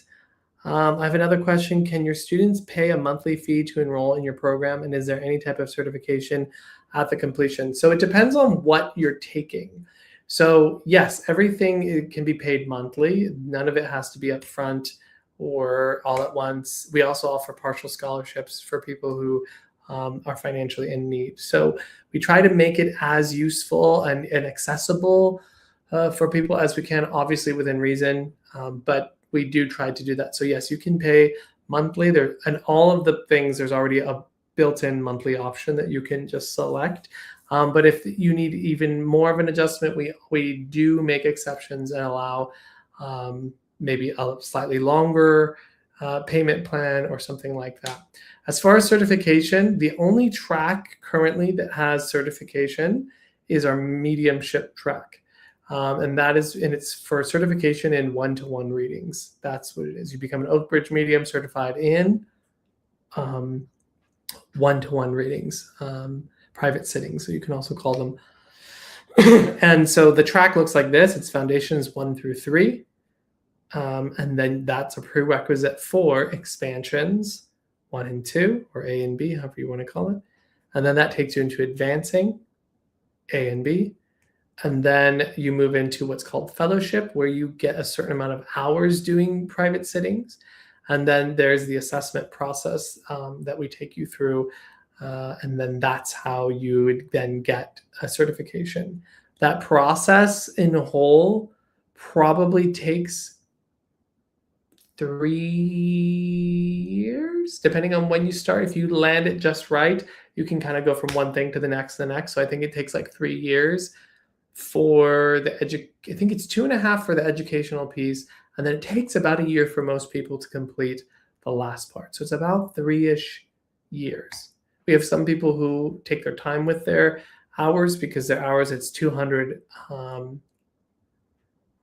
I have another question. Can your students pay a monthly fee to enroll in your program? And is there any type of certification at the completion? So it depends on what you're taking. So yes, everything can be paid monthly. None of it has to be upfront or all at once. We also offer partial scholarships for people who are financially in need. So we try to make it as useful and accessible for people as we can, obviously within reason, but we do try to do that. So yes, you can pay monthly there, and all of the things, there's already a built-in monthly option that you can just select. But if you need even more of an adjustment, we do make exceptions and allow maybe a slightly longer payment plan or something like that. As far as certification, the only track currently that has certification is our mediumship track. And it's for certification in one-to-one readings. That's what it is. You become an Oakbridge medium certified in one-to-one readings, private sittings, so you can also call them. And so the track looks like this. It's foundations 1 through 3. And then that's a prerequisite for expansions 1 and 2, or A and B, however you want to call it. And then that takes you into advancing, A and B. And then you move into what's called fellowship, where you get a certain amount of hours doing private sittings. And then there's the assessment process that we take you through And then that's how you would then get a certification. That process in whole probably takes 3 years, depending on when you start. If you land it just right, you can kind of go from one thing to the next. So I think it takes like 3 years for the I think it's 2.5 for the educational piece, and then it takes about a year for most people to complete the last part. So it's about 3-ish years. We have some people who take their time with their hours, because their hours, it's 200.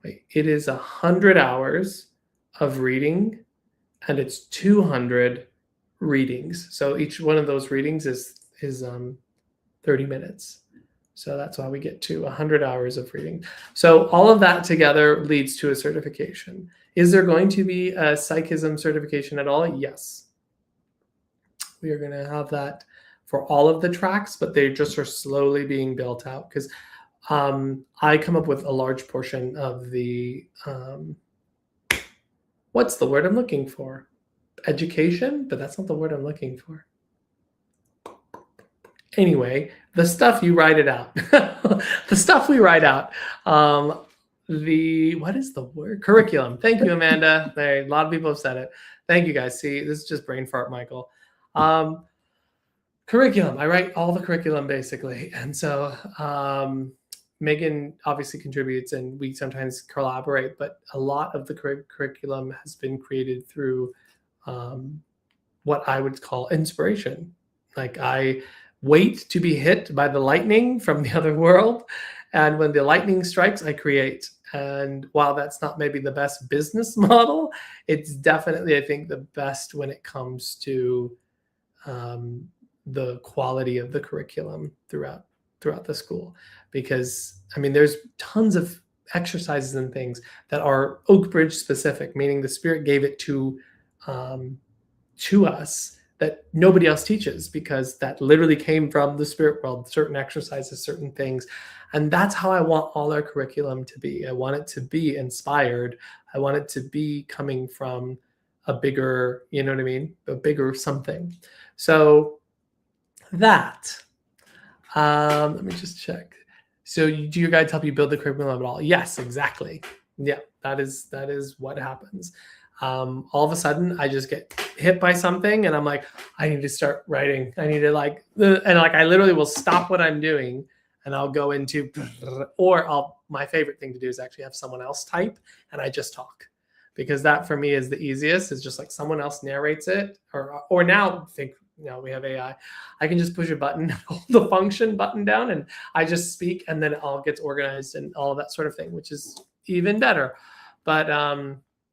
It is 100 hours of reading, and it's 200 readings. So each one of those readings is 30 minutes. So that's why we get to 100 hours of reading. So all of that together leads to a certification. Is there going to be a psychism certification at all? Yes. We are going to have that for all of the tracks, but they just are slowly being built out, because I come up with a large portion of the, what's the word I'm looking for? Education, but that's not the word I'm looking for. Anyway, the stuff, you write it out. The stuff we write out. What is the word? Curriculum. Thank you, Amanda. A lot of people have said it. Thank you, guys. See, this is just brain fart, Michael. Curriculum. I write all the curriculum, basically. And so Megan obviously contributes, and we sometimes collaborate, but a lot of the curriculum has been created through what I would call inspiration. Like, I wait to be hit by the lightning from the other world, and when the lightning strikes, I create. And while that's not maybe the best business model, it's definitely, I think, the best when it comes to the quality of the curriculum throughout the school. Because I mean, there's tons of exercises and things that are Oakbridge specific, meaning the Spirit gave it to us, that nobody else teaches, because that literally came from the spirit world, certain exercises, certain things. And that's how I want all our curriculum to be. I want it to be inspired. I want it to be coming from a bigger, you know what I mean? A bigger something. So that, let me just check. So do your guides help you build the curriculum at all? Yes, exactly. Yeah, that is what happens. All of a sudden I just get hit by something, and I'm like, I need to start writing. I need to I literally will stop what I'm doing, and I'll go into, or my favorite thing to do is actually have someone else type, and I just talk, because that for me is the easiest. It's just like someone else narrates it, or now we have AI. I can just push a button, hold the function button down, and I just speak, and then it all gets organized and all of that sort of thing, which is even better. But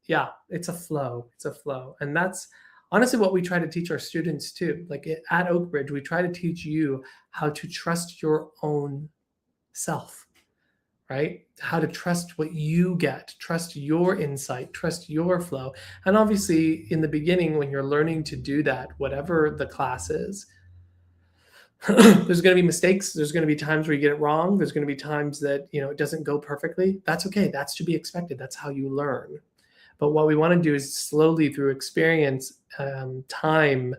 yeah, it's a flow. It's a flow. And that's honestly what we try to teach our students too. Like at Oakbridge, we try to teach you how to trust your own self, right? How to trust what you get, trust your insight, trust your flow. And obviously in the beginning, when you're learning to do that, whatever the class is, there's going to be mistakes. There's going to be times where you get it wrong. There's going to be times that, it doesn't go perfectly. That's okay. That's to be expected. That's how you learn. But what we want to do is slowly, through experience, time,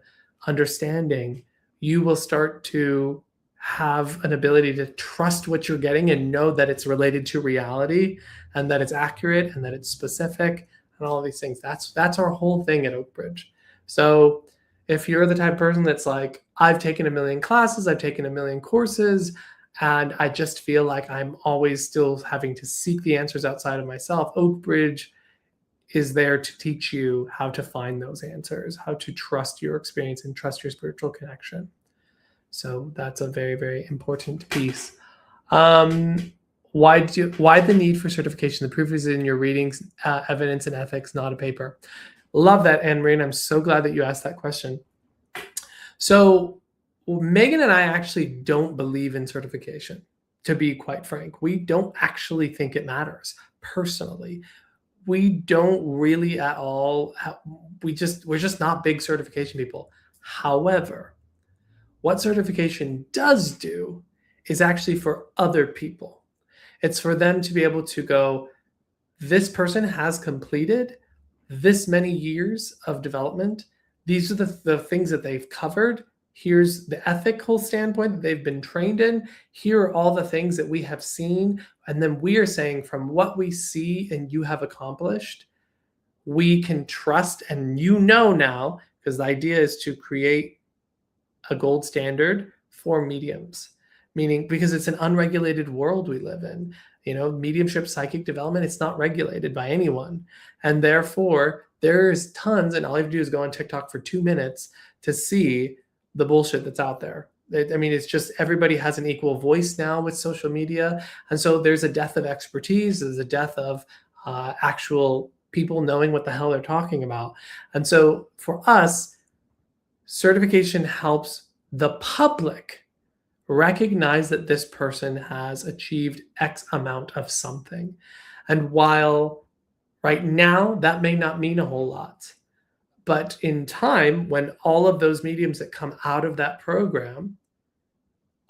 understanding, you will start to have an ability to trust what you're getting and know that it's related to reality, and that it's accurate, and that it's specific, and all of these things. That's our whole thing at Oakbridge. So if you're the type of person that's like, I've taken 1 million classes, I've taken 1 million courses, and I just feel like I'm always still having to seek the answers outside of myself, Oakbridge is there to teach you how to find those answers, how to trust your experience and trust your spiritual connection. So that's a very, very important piece. Why the need for certification? The proof is in your readings, evidence, and ethics, not a paper. Love that, Anne-Marie, and I'm so glad that you asked that question. So Megan and I actually don't believe in certification, to be quite frank. We don't actually think it matters personally. We don't really at all. We're just not big certification people. However, what certification does do is actually for other people. It's for them to be able to go, this person has completed this many years of development. These are the things that they've covered. Here's the ethical standpoint that they've been trained in. Here are all the things that we have seen. And then we are saying from what we see and you have accomplished, we can trust, and now, because the idea is to create a gold standard for mediums, meaning because it's an unregulated world we live in. Mediumship, psychic development, it's not regulated by anyone. And therefore, there's tons, and all you have to do is go on TikTok for 2 minutes to see the bullshit that's out there. It's just everybody has an equal voice now with social media. And so there's a death of expertise, there's a death of actual people knowing what the hell they're talking about. And so for us, certification helps the public recognize that this person has achieved X amount of something. And while right now that may not mean a whole lot, but in time, when all of those mediums that come out of that program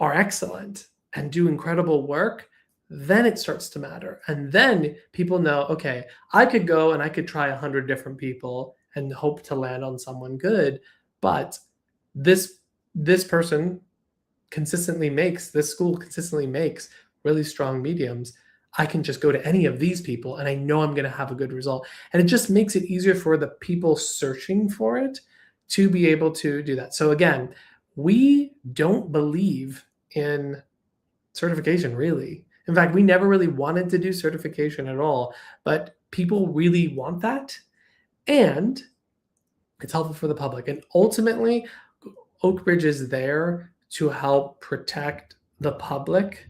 are excellent and do incredible work, then it starts to matter. And then people know, okay, I could go and I could try 100 different people and hope to land on someone good. But this person consistently makes, this school consistently makes really strong mediums. I can just go to any of these people and I know I'm going to have a good result. And it just makes it easier for the people searching for it to be able to do that. So again, we don't believe in certification, really. In fact, we never really wanted to do certification at all, but people really want that. And it's helpful for the public. And ultimately, Oakbridge is there to help protect the public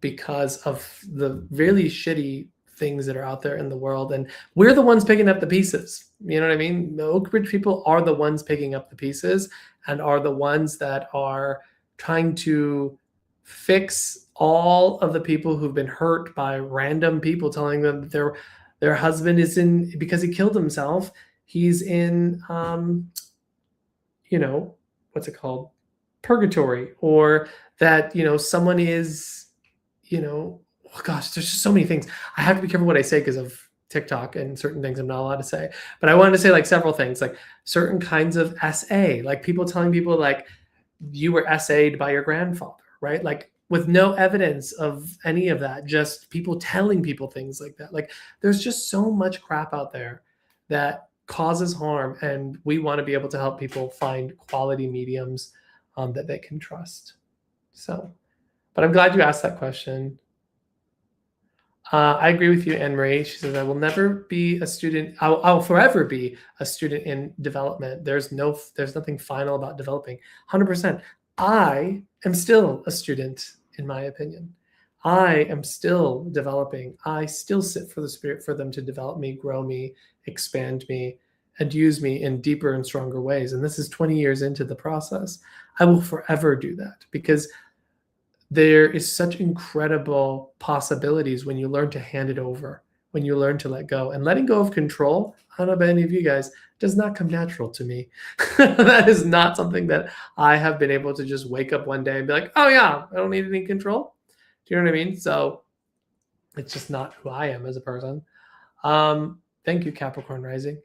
because of the really shitty things that are out there in the world. And we're the ones picking up the pieces. You know what I mean? The Oakbridge people are the ones picking up the pieces and are the ones that are trying to fix all of the people who've been hurt by random people telling them that their husband is in, because he killed himself, he's in, what's it called? Purgatory, or that, someone is, oh gosh, there's just so many things. I have to be careful what I say because of TikTok and certain things I'm not allowed to say. But I wanted to say like several things, like certain kinds of SA, like people telling people like you were SA'd by your grandfather, right? Like with no evidence of any of that, just people telling people things like that. Like there's just so much crap out there that causes harm, and we want to be able to help people find quality mediums that they can trust. So, but I'm glad you asked that question. I agree with you, Anne-Marie. She says, I will never be a student. I'll forever be a student in development. There's nothing final about developing. 100%. I am still a student, in my opinion. I am still developing. I still sit for the Spirit for them to develop me, grow me, expand me, and use me in deeper and stronger ways. And this is 20 years into the process. I will forever do that because there is such incredible possibilities when you learn to hand it over, when you learn to let go. And letting go of control, I don't know about any of you guys, does not come natural to me. That is not something that I have been able to just wake up one day and be like, oh yeah, I don't need any control. Do you know what I mean? So it's just not who I am as a person. Thank you, Capricorn Rising.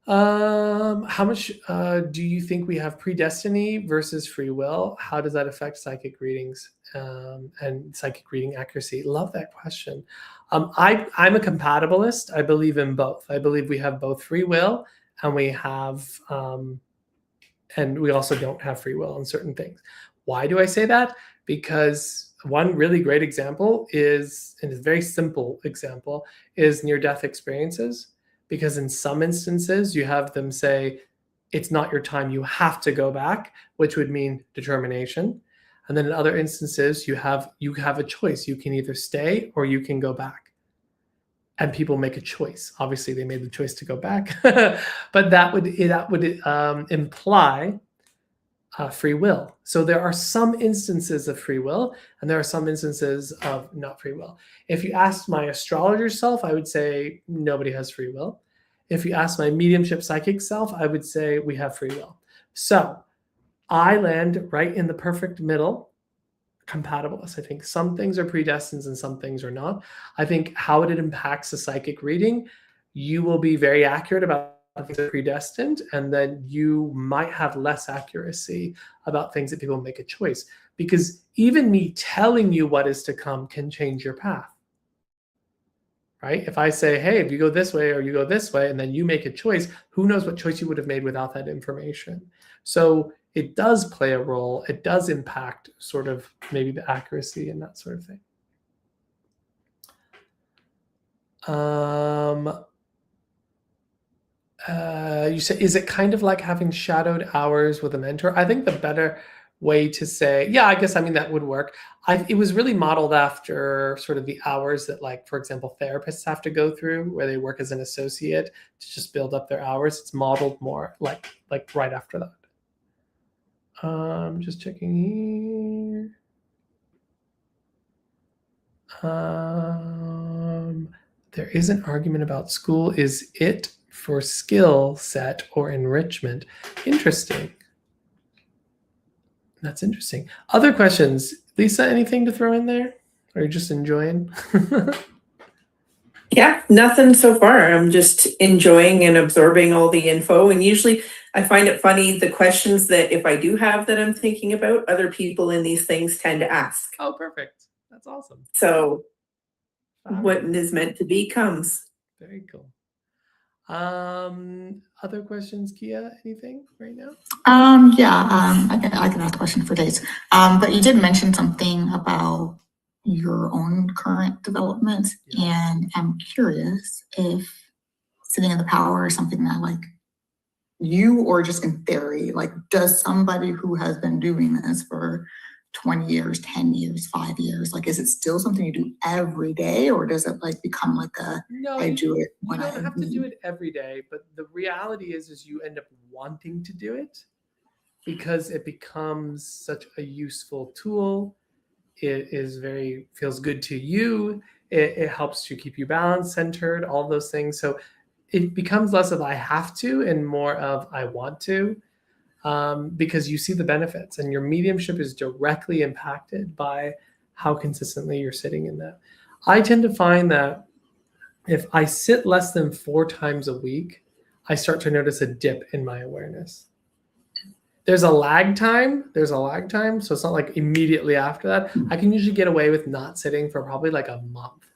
How much do you think we have predestiny versus free will? How does that affect psychic readings and psychic reading accuracy? Love that question. I'm a compatibilist. I believe in both. I believe we have both free will and we have, and we also don't have free will on certain things. Why do I say that? Because one really great example is, and a very simple example, is near-death experiences. Because in some instances, you have them say, it's not your time, you have to go back, which would mean determination. And then in other instances, you have a choice. You can either stay or you can go back. And people make a choice. Obviously, they made the choice to go back. But that would imply free will. So there are some instances of free will, and there are some instances of not free will. If you asked my astrologer self, I would say nobody has free will. If you ask my mediumship psychic self, I would say we have free will. So I land right in the perfect middle, compatibilist. I think some things are predestined and some things are not. I think how it impacts a psychic reading, you will be very accurate about things are predestined, and then you might have less accuracy about things that people make a choice. Because even me telling you what is to come can change your path. Right? If I say, hey, if you go this way or you go this way, and then you make a choice, who knows what choice you would have made without that information? So it does play a role. It does impact sort of maybe the accuracy and that sort of thing. You say, is it kind of like having shadowed hours with a mentor? I think the better way to say, yeah, I guess, I mean, that would work. It was really modeled after sort of the hours that, like, for example, therapists have to go through, where they work as an associate to just build up their hours. It's modeled more like right after that. Just checking here. There is an argument about school. Is it for skill set or enrichment? Interesting. That's interesting. Other questions? Lisa, anything to throw in there? Or are you just enjoying? Yeah, nothing so far. I'm just enjoying and absorbing all the info. And usually I find it funny, the questions that if I do have that I'm thinking about, other people in these things tend to ask. Oh, perfect. That's awesome. So what is meant to be comes. Very cool. Other questions, Kia? Anything right now? I can ask a question for days. But you did mention something about your own current development, and I'm curious if sitting in the power is something that, like, you, or just in theory, like, does somebody who has been doing this for 20 years, 10 years, 5 years, like, is it still something you do every day, or does it like become like a, no, I do it you when I don't have to do it every day, but the reality is you end up wanting to do it because it becomes such a useful tool. It is feels good to you. It helps you keep you balanced, centered, all those things. So it becomes less of I have to and more of I want to, because you see the benefits, and your mediumship is directly impacted by how consistently you're sitting in that. I tend to find that if I sit less than 4 times a week, I start to notice a dip in my awareness. There's a lag time. So it's not like immediately after that. I can usually get away with not sitting for probably like a month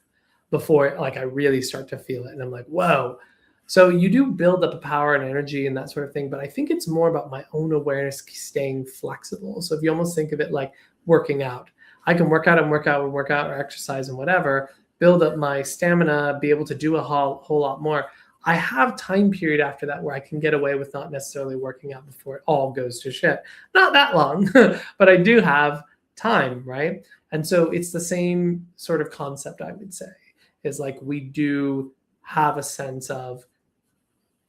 before, like, I really start to feel it. And I'm like, whoa. So you do build up a power and energy and that sort of thing. But I think it's more about my own awareness staying flexible. So if you almost think of it like working out, I can work out or exercise and whatever, build up my stamina, be able to do a whole lot more. I have time period after that where I can get away with not necessarily working out before it all goes to shit. Not that long, but I do have time, right? And so it's the same sort of concept, I would say, is like we do have a sense of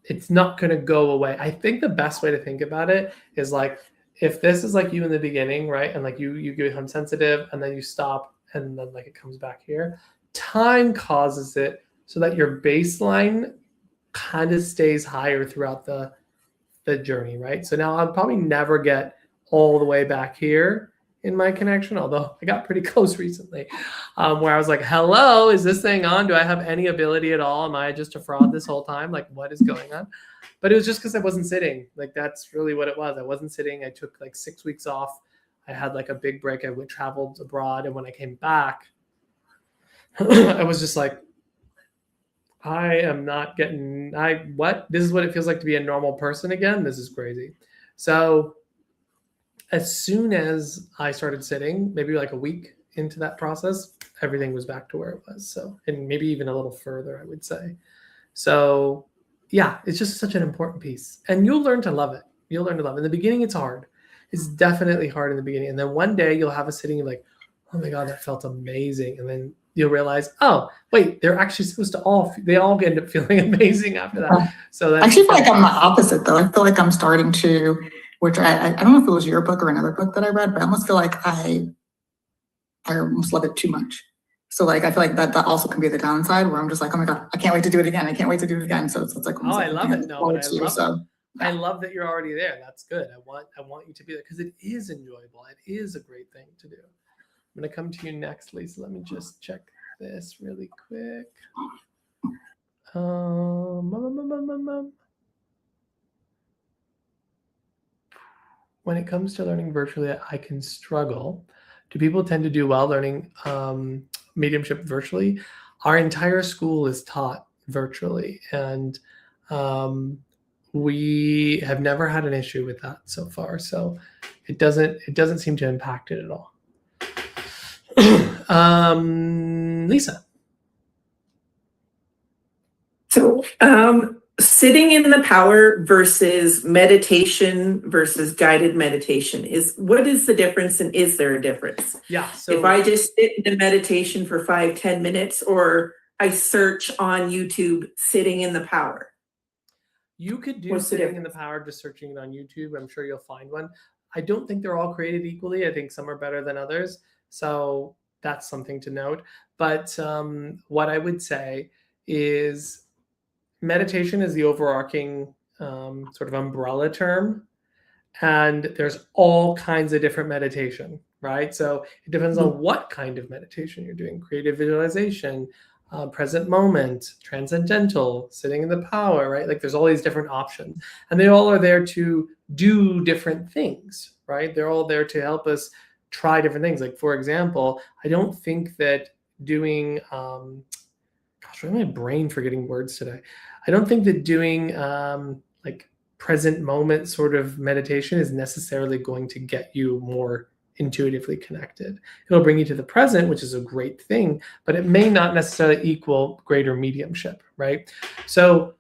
it's not going to go away. I think the best way to think about it is like, if this is like you in the beginning, right? And like you become sensitive and then you stop and then like it comes back here. Time causes it so that your baseline kind of stays higher throughout the journey, right? So now I'll probably never get all the way back here in my connection, although I got pretty close recently, where I was like, hello, is this thing on? Do I have any ability at all? Am I just a fraud this whole time? Like, what is going on? But it was just because I wasn't sitting. Like, that's really what it was. I wasn't sitting. I took like 6 weeks off. I had like a big break. I traveled abroad. And when I came back, I was just like, I am not getting, this is what it feels like to be a normal person again. This is crazy. So as soon as I started sitting, maybe like a week into that process, everything was back to where it was. So, and maybe even a little further, I would say. So yeah, it's just such an important piece, and you'll learn to love it. You'll learn to love it. In the beginning, it's hard. It's definitely hard in the beginning. And then one day you'll have a sitting, you're like, oh my God, that felt amazing. And then you'll realize, oh, wait, they're actually supposed to they all end up feeling amazing after that. So that's, I actually feel like I'm the opposite though. I feel like I'm starting to, which I don't know if it was your book or another book that I read, but I almost feel like I almost love it too much. So like, I feel like that also can be the downside where I'm just like, oh my God, I can't wait to do it again. I can't wait to do it again. So it's like, oh, I love it. No, but I I love that you're already there. That's good. I want you to be there because it is enjoyable. It is a great thing to do. I'm going to come to you next, Lisa. Let me just check this really quick. when it comes to learning virtually, I can struggle. Do people tend to do well learning mediumship virtually? Our entire school is taught virtually, and we have never had an issue with that so far. So it doesn't seem to impact it at all. Lisa. So, sitting in the power versus meditation versus guided meditation what is the difference, and is there a difference? Yeah. So if I just sit in a meditation for 5-10 minutes, or I search on YouTube sitting in the power. You could do What's the sitting in the power, just searching it on YouTube. I'm sure you'll find one. I don't think they're all created equally. I think some are better than others. So that's something to note. But what I would say is meditation is the overarching sort of umbrella term. And there's all kinds of different meditation, right? So it depends on what kind of meditation you're doing. Creative visualization, present moment, transcendental, sitting in the power, right? Like there's all these different options. And they all are there to do different things, right? They're all there to help us try different things. Like, for example, I don't think that doing, gosh, why am my brain forgetting words today? I don't think that doing like present moment sort of meditation is necessarily going to get you more intuitively connected. It'll bring you to the present, which is a great thing, but it may not necessarily equal greater mediumship, right? So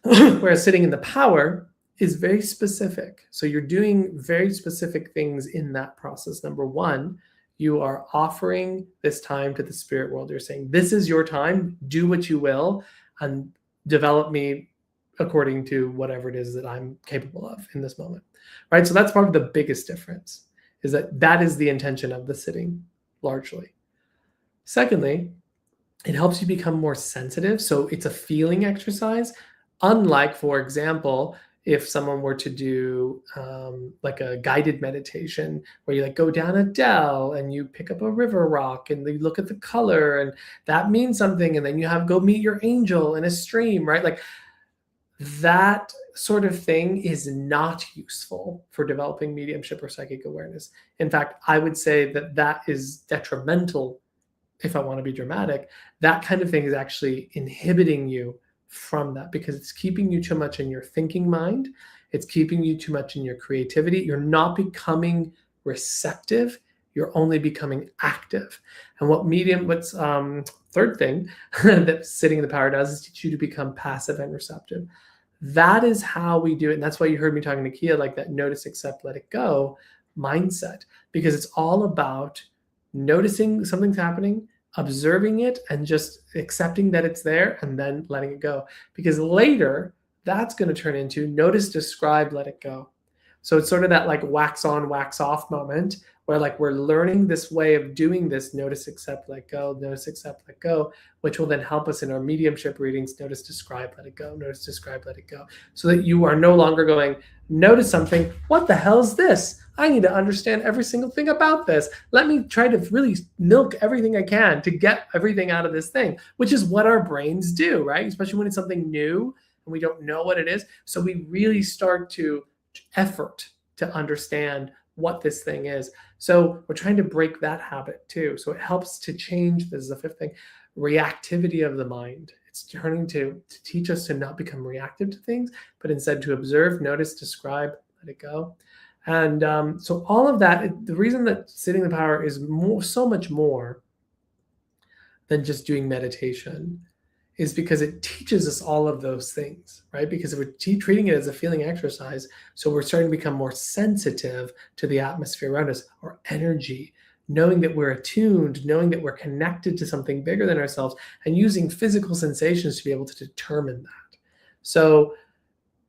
whereas sitting in the power is very specific. So you're doing very specific things in that process. Number one, you are offering this time to the spirit world. You're saying, this is your time, do what you will, and develop me according to whatever it is that I'm capable of in this moment, right? So that's probably the biggest difference, is that is the intention of the sitting largely. Secondly, it helps you become more sensitive. So it's a feeling exercise, unlike, for example, if someone were to do like a guided meditation where you like go down a dell and you pick up a river rock and you look at the color and that means something, and then you go meet your angel in a stream, right? Like that sort of thing is not useful for developing mediumship or psychic awareness. In fact, I would say that is detrimental. If I want to be dramatic, that kind of thing is actually inhibiting you from that, because it's keeping you too much in your thinking mind. It's keeping you too much in your creativity. You're not becoming receptive. You're only becoming active. And what's third thing that sitting in the power does is teach you to become passive and receptive. That is how we do it. And that's why you heard me talking to Kia, like that notice, accept, let it go mindset, because it's all about noticing something's happening, observing it, and just accepting that it's there and then letting it go. Because later, that's going to turn into notice, describe, let it go. So it's sort of that like wax on, wax off moment where like we're learning this way of doing this notice, accept, let go, notice, accept, let go, which will then help us in our mediumship readings, notice, describe, let it go, notice, describe, let it go. So that you are no longer going, notice something, what the hell is this? I need to understand every single thing about this. Let me try to really milk everything I can to get everything out of this thing, which is what our brains do, right? Especially when it's something new and we don't know what it is. So we really start to effort to understand what this thing is. So we're trying to break that habit too. So it helps to change, this is the fifth thing, reactivity of the mind. It's turning to teach us to not become reactive to things, but instead to observe, notice, describe, let it go. And so all of that, the reason that sitting in the power is so much more than just doing meditation is because it teaches us all of those things, right? Because we're treating it as a feeling exercise, so we're starting to become more sensitive to the atmosphere around us, our energy, knowing that we're attuned, knowing that we're connected to something bigger than ourselves, and using physical sensations to be able to determine that. So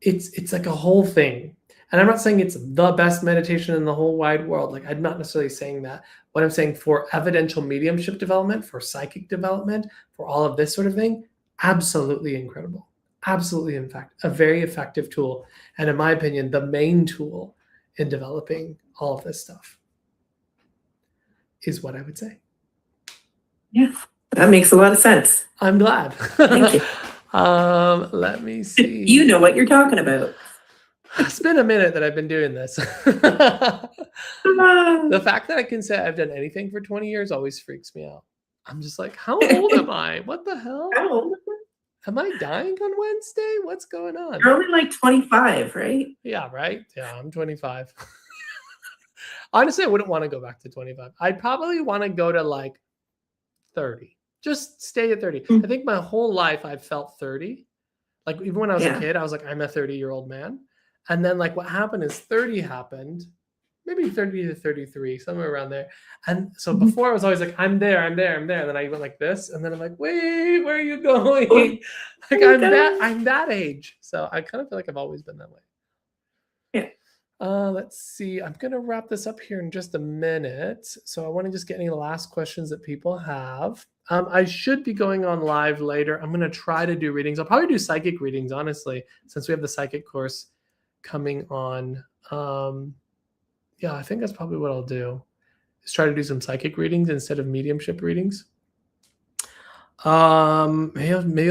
it's like a whole thing. And I'm not saying it's the best meditation in the whole wide world. Like, I'm not necessarily saying that. What I'm saying, for evidential mediumship development, for psychic development, for all of this sort of thing, absolutely incredible. Absolutely, in fact, a very effective tool. And in my opinion, the main tool in developing all of this stuff is what I would say. Yeah, that makes a lot of sense. I'm glad. Thank you. Let me see. You know what you're talking about. It's been a minute that I've been doing this. The fact that I can say I've done anything for 20 years always freaks me out. I'm just like, how old am I? What the hell? How old? Am I dying on Wednesday? What's going on? You're only like 25, right? Yeah, right? Yeah, I'm 25. Honestly, I wouldn't want to go back to 25. I'd probably want to go to like 30. Just stay at 30. I think my whole life I've felt 30. Like even when I was a kid, I was like, I'm a 30-year-old man. And then like what happened is 30 happened, maybe 30 to 33, somewhere around there. And so before I was always like, I'm there. And then I went like this. And then I'm like, wait, where are you going? Like I'm that age. So I kind of feel like I've always been that way. Yeah. Let's see. I'm going to wrap this up here in just a minute. So I want to just get any last questions that people have. I should be going on live later. I'm going to try to do readings. I'll probably do psychic readings, honestly, since we have the psychic course coming on. Yeah, I think that's probably what I'll do, is try to do some psychic readings instead of mediumship readings. Maybe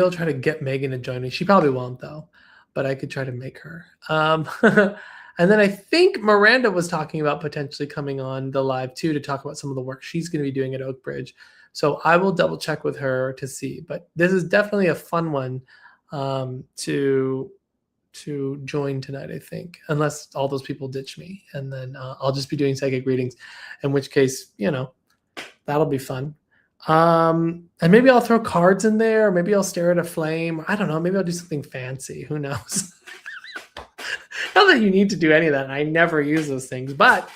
I'll try to get Megan to join me. She probably won't though, but I could try to make her. And then I think Miranda was talking about potentially coming on the live too to talk about some of the work she's going to be doing at Oakbridge. So I will double check with her to see. But this is definitely a fun one to join tonight, I think, unless all those people ditch me. And then I'll just be doing psychic readings, in which case, that'll be fun. And maybe I'll throw cards in there. Or maybe I'll stare at a flame. I don't know. Maybe I'll do something fancy. Who knows? Not that you need to do any of that. I never use those things, but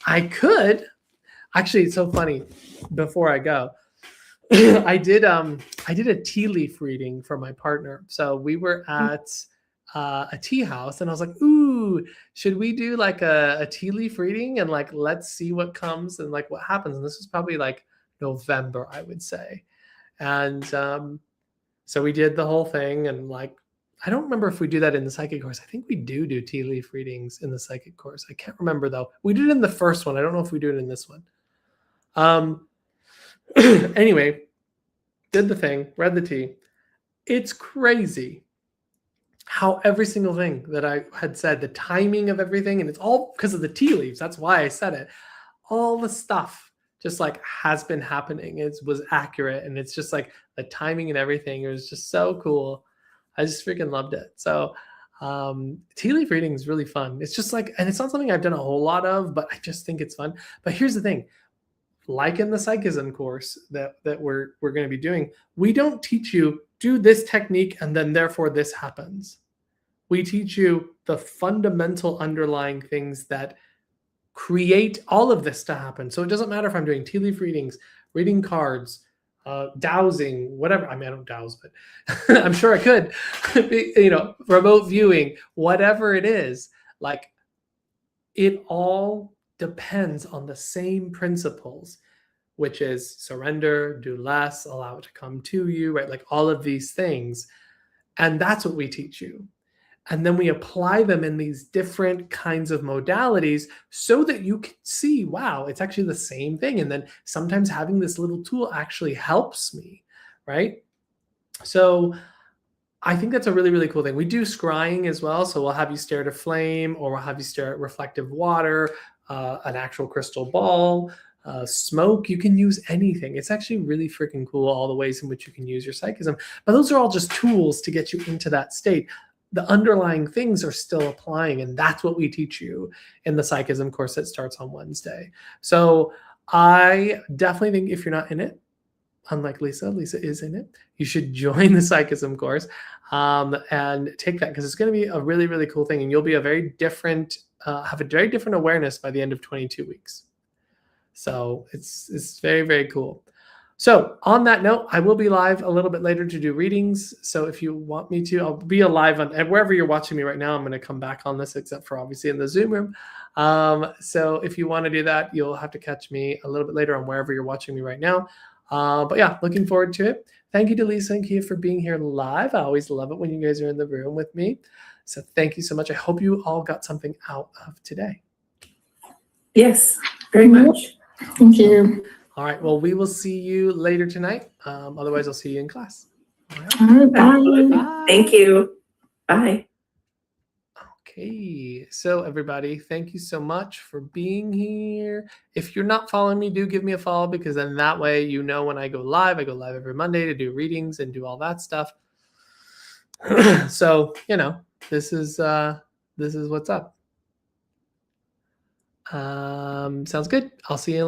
I could. Actually, it's so funny. Before I go, I did a tea leaf reading for my partner. So we were at a tea house, and I was like, "Ooh, should we do like a tea leaf reading and like let's see what comes and like what happens?" And this was probably like November, I would say. And so we did the whole thing, and like I don't remember if we do that in the psychic course. I think we do tea leaf readings in the psychic course. I can't remember though. We did it in the first one. I don't know if we do it in this one. Anyway, did the thing, read the tea. It's crazy how every single thing that I had said, the timing of everything, and it's all because of the tea leaves. That's why I said it. All the stuff just like has been happening. It was accurate, and it's just like the timing and everything. It was just so cool. I just freaking loved it. So tea leaf reading is really fun. It's just like, and it's not something I've done a whole lot of, but I just think it's fun. But here's the thing. Like in the psychism course that we're going to be doing, we don't teach you do this technique and then therefore this happens. We teach you the fundamental underlying things that create all of this to happen. So it doesn't matter if I'm doing tea leaf readings, reading cards, dowsing, whatever. I mean, I don't dowse, but I'm sure I could, remote viewing, whatever it is, like it all depends on the same principles, which is surrender, do less, allow it to come to you, right? Like all of these things. And that's what we teach you. And then we apply them in these different kinds of modalities so that you can see, wow, it's actually the same thing. And then sometimes having this little tool actually helps me, right? So I think that's a really, really cool thing. We do scrying as well. So we'll have you stare at a flame, or we'll have you stare at reflective water, an actual crystal ball, smoke. You can use anything. It's actually really freaking cool, all the ways in which you can use your psychism. But those are all just tools to get you into that state. The underlying things are still applying, and that's what we teach you in the psychism course that starts on Wednesday. So I definitely think if you're not in it, unlike Lisa is in it, you should join the psychism course and take that, because it's going to be a really, really cool thing, and you'll be have a very different awareness by the end of 22 weeks. So it's very, very cool. So on that note, I will be live a little bit later to do readings. So if you want me to, I'll be alive on, and wherever you're watching me right now, I'm going to come back on this, except for obviously in the Zoom room. So if you want to do that, you'll have to catch me a little bit later on wherever you're watching me right now. But yeah, looking forward to it. Thank you to Lisa and Kia for being here live. I always love it when you guys are in the room with me. So thank you so much. I hope you all got something out of today. Yes, very much. Thank you. All right. Well, we will see you later tonight. Otherwise, I'll see you in class. All right, bye. Bye. Thank you. Bye. Okay, so everybody, thank you so much for being here. If you're not following me, do give me a follow, because then that way you know when I go live. I go live every Monday to do readings and do all that stuff. So, you know, this is what's up. Sounds good. I'll see you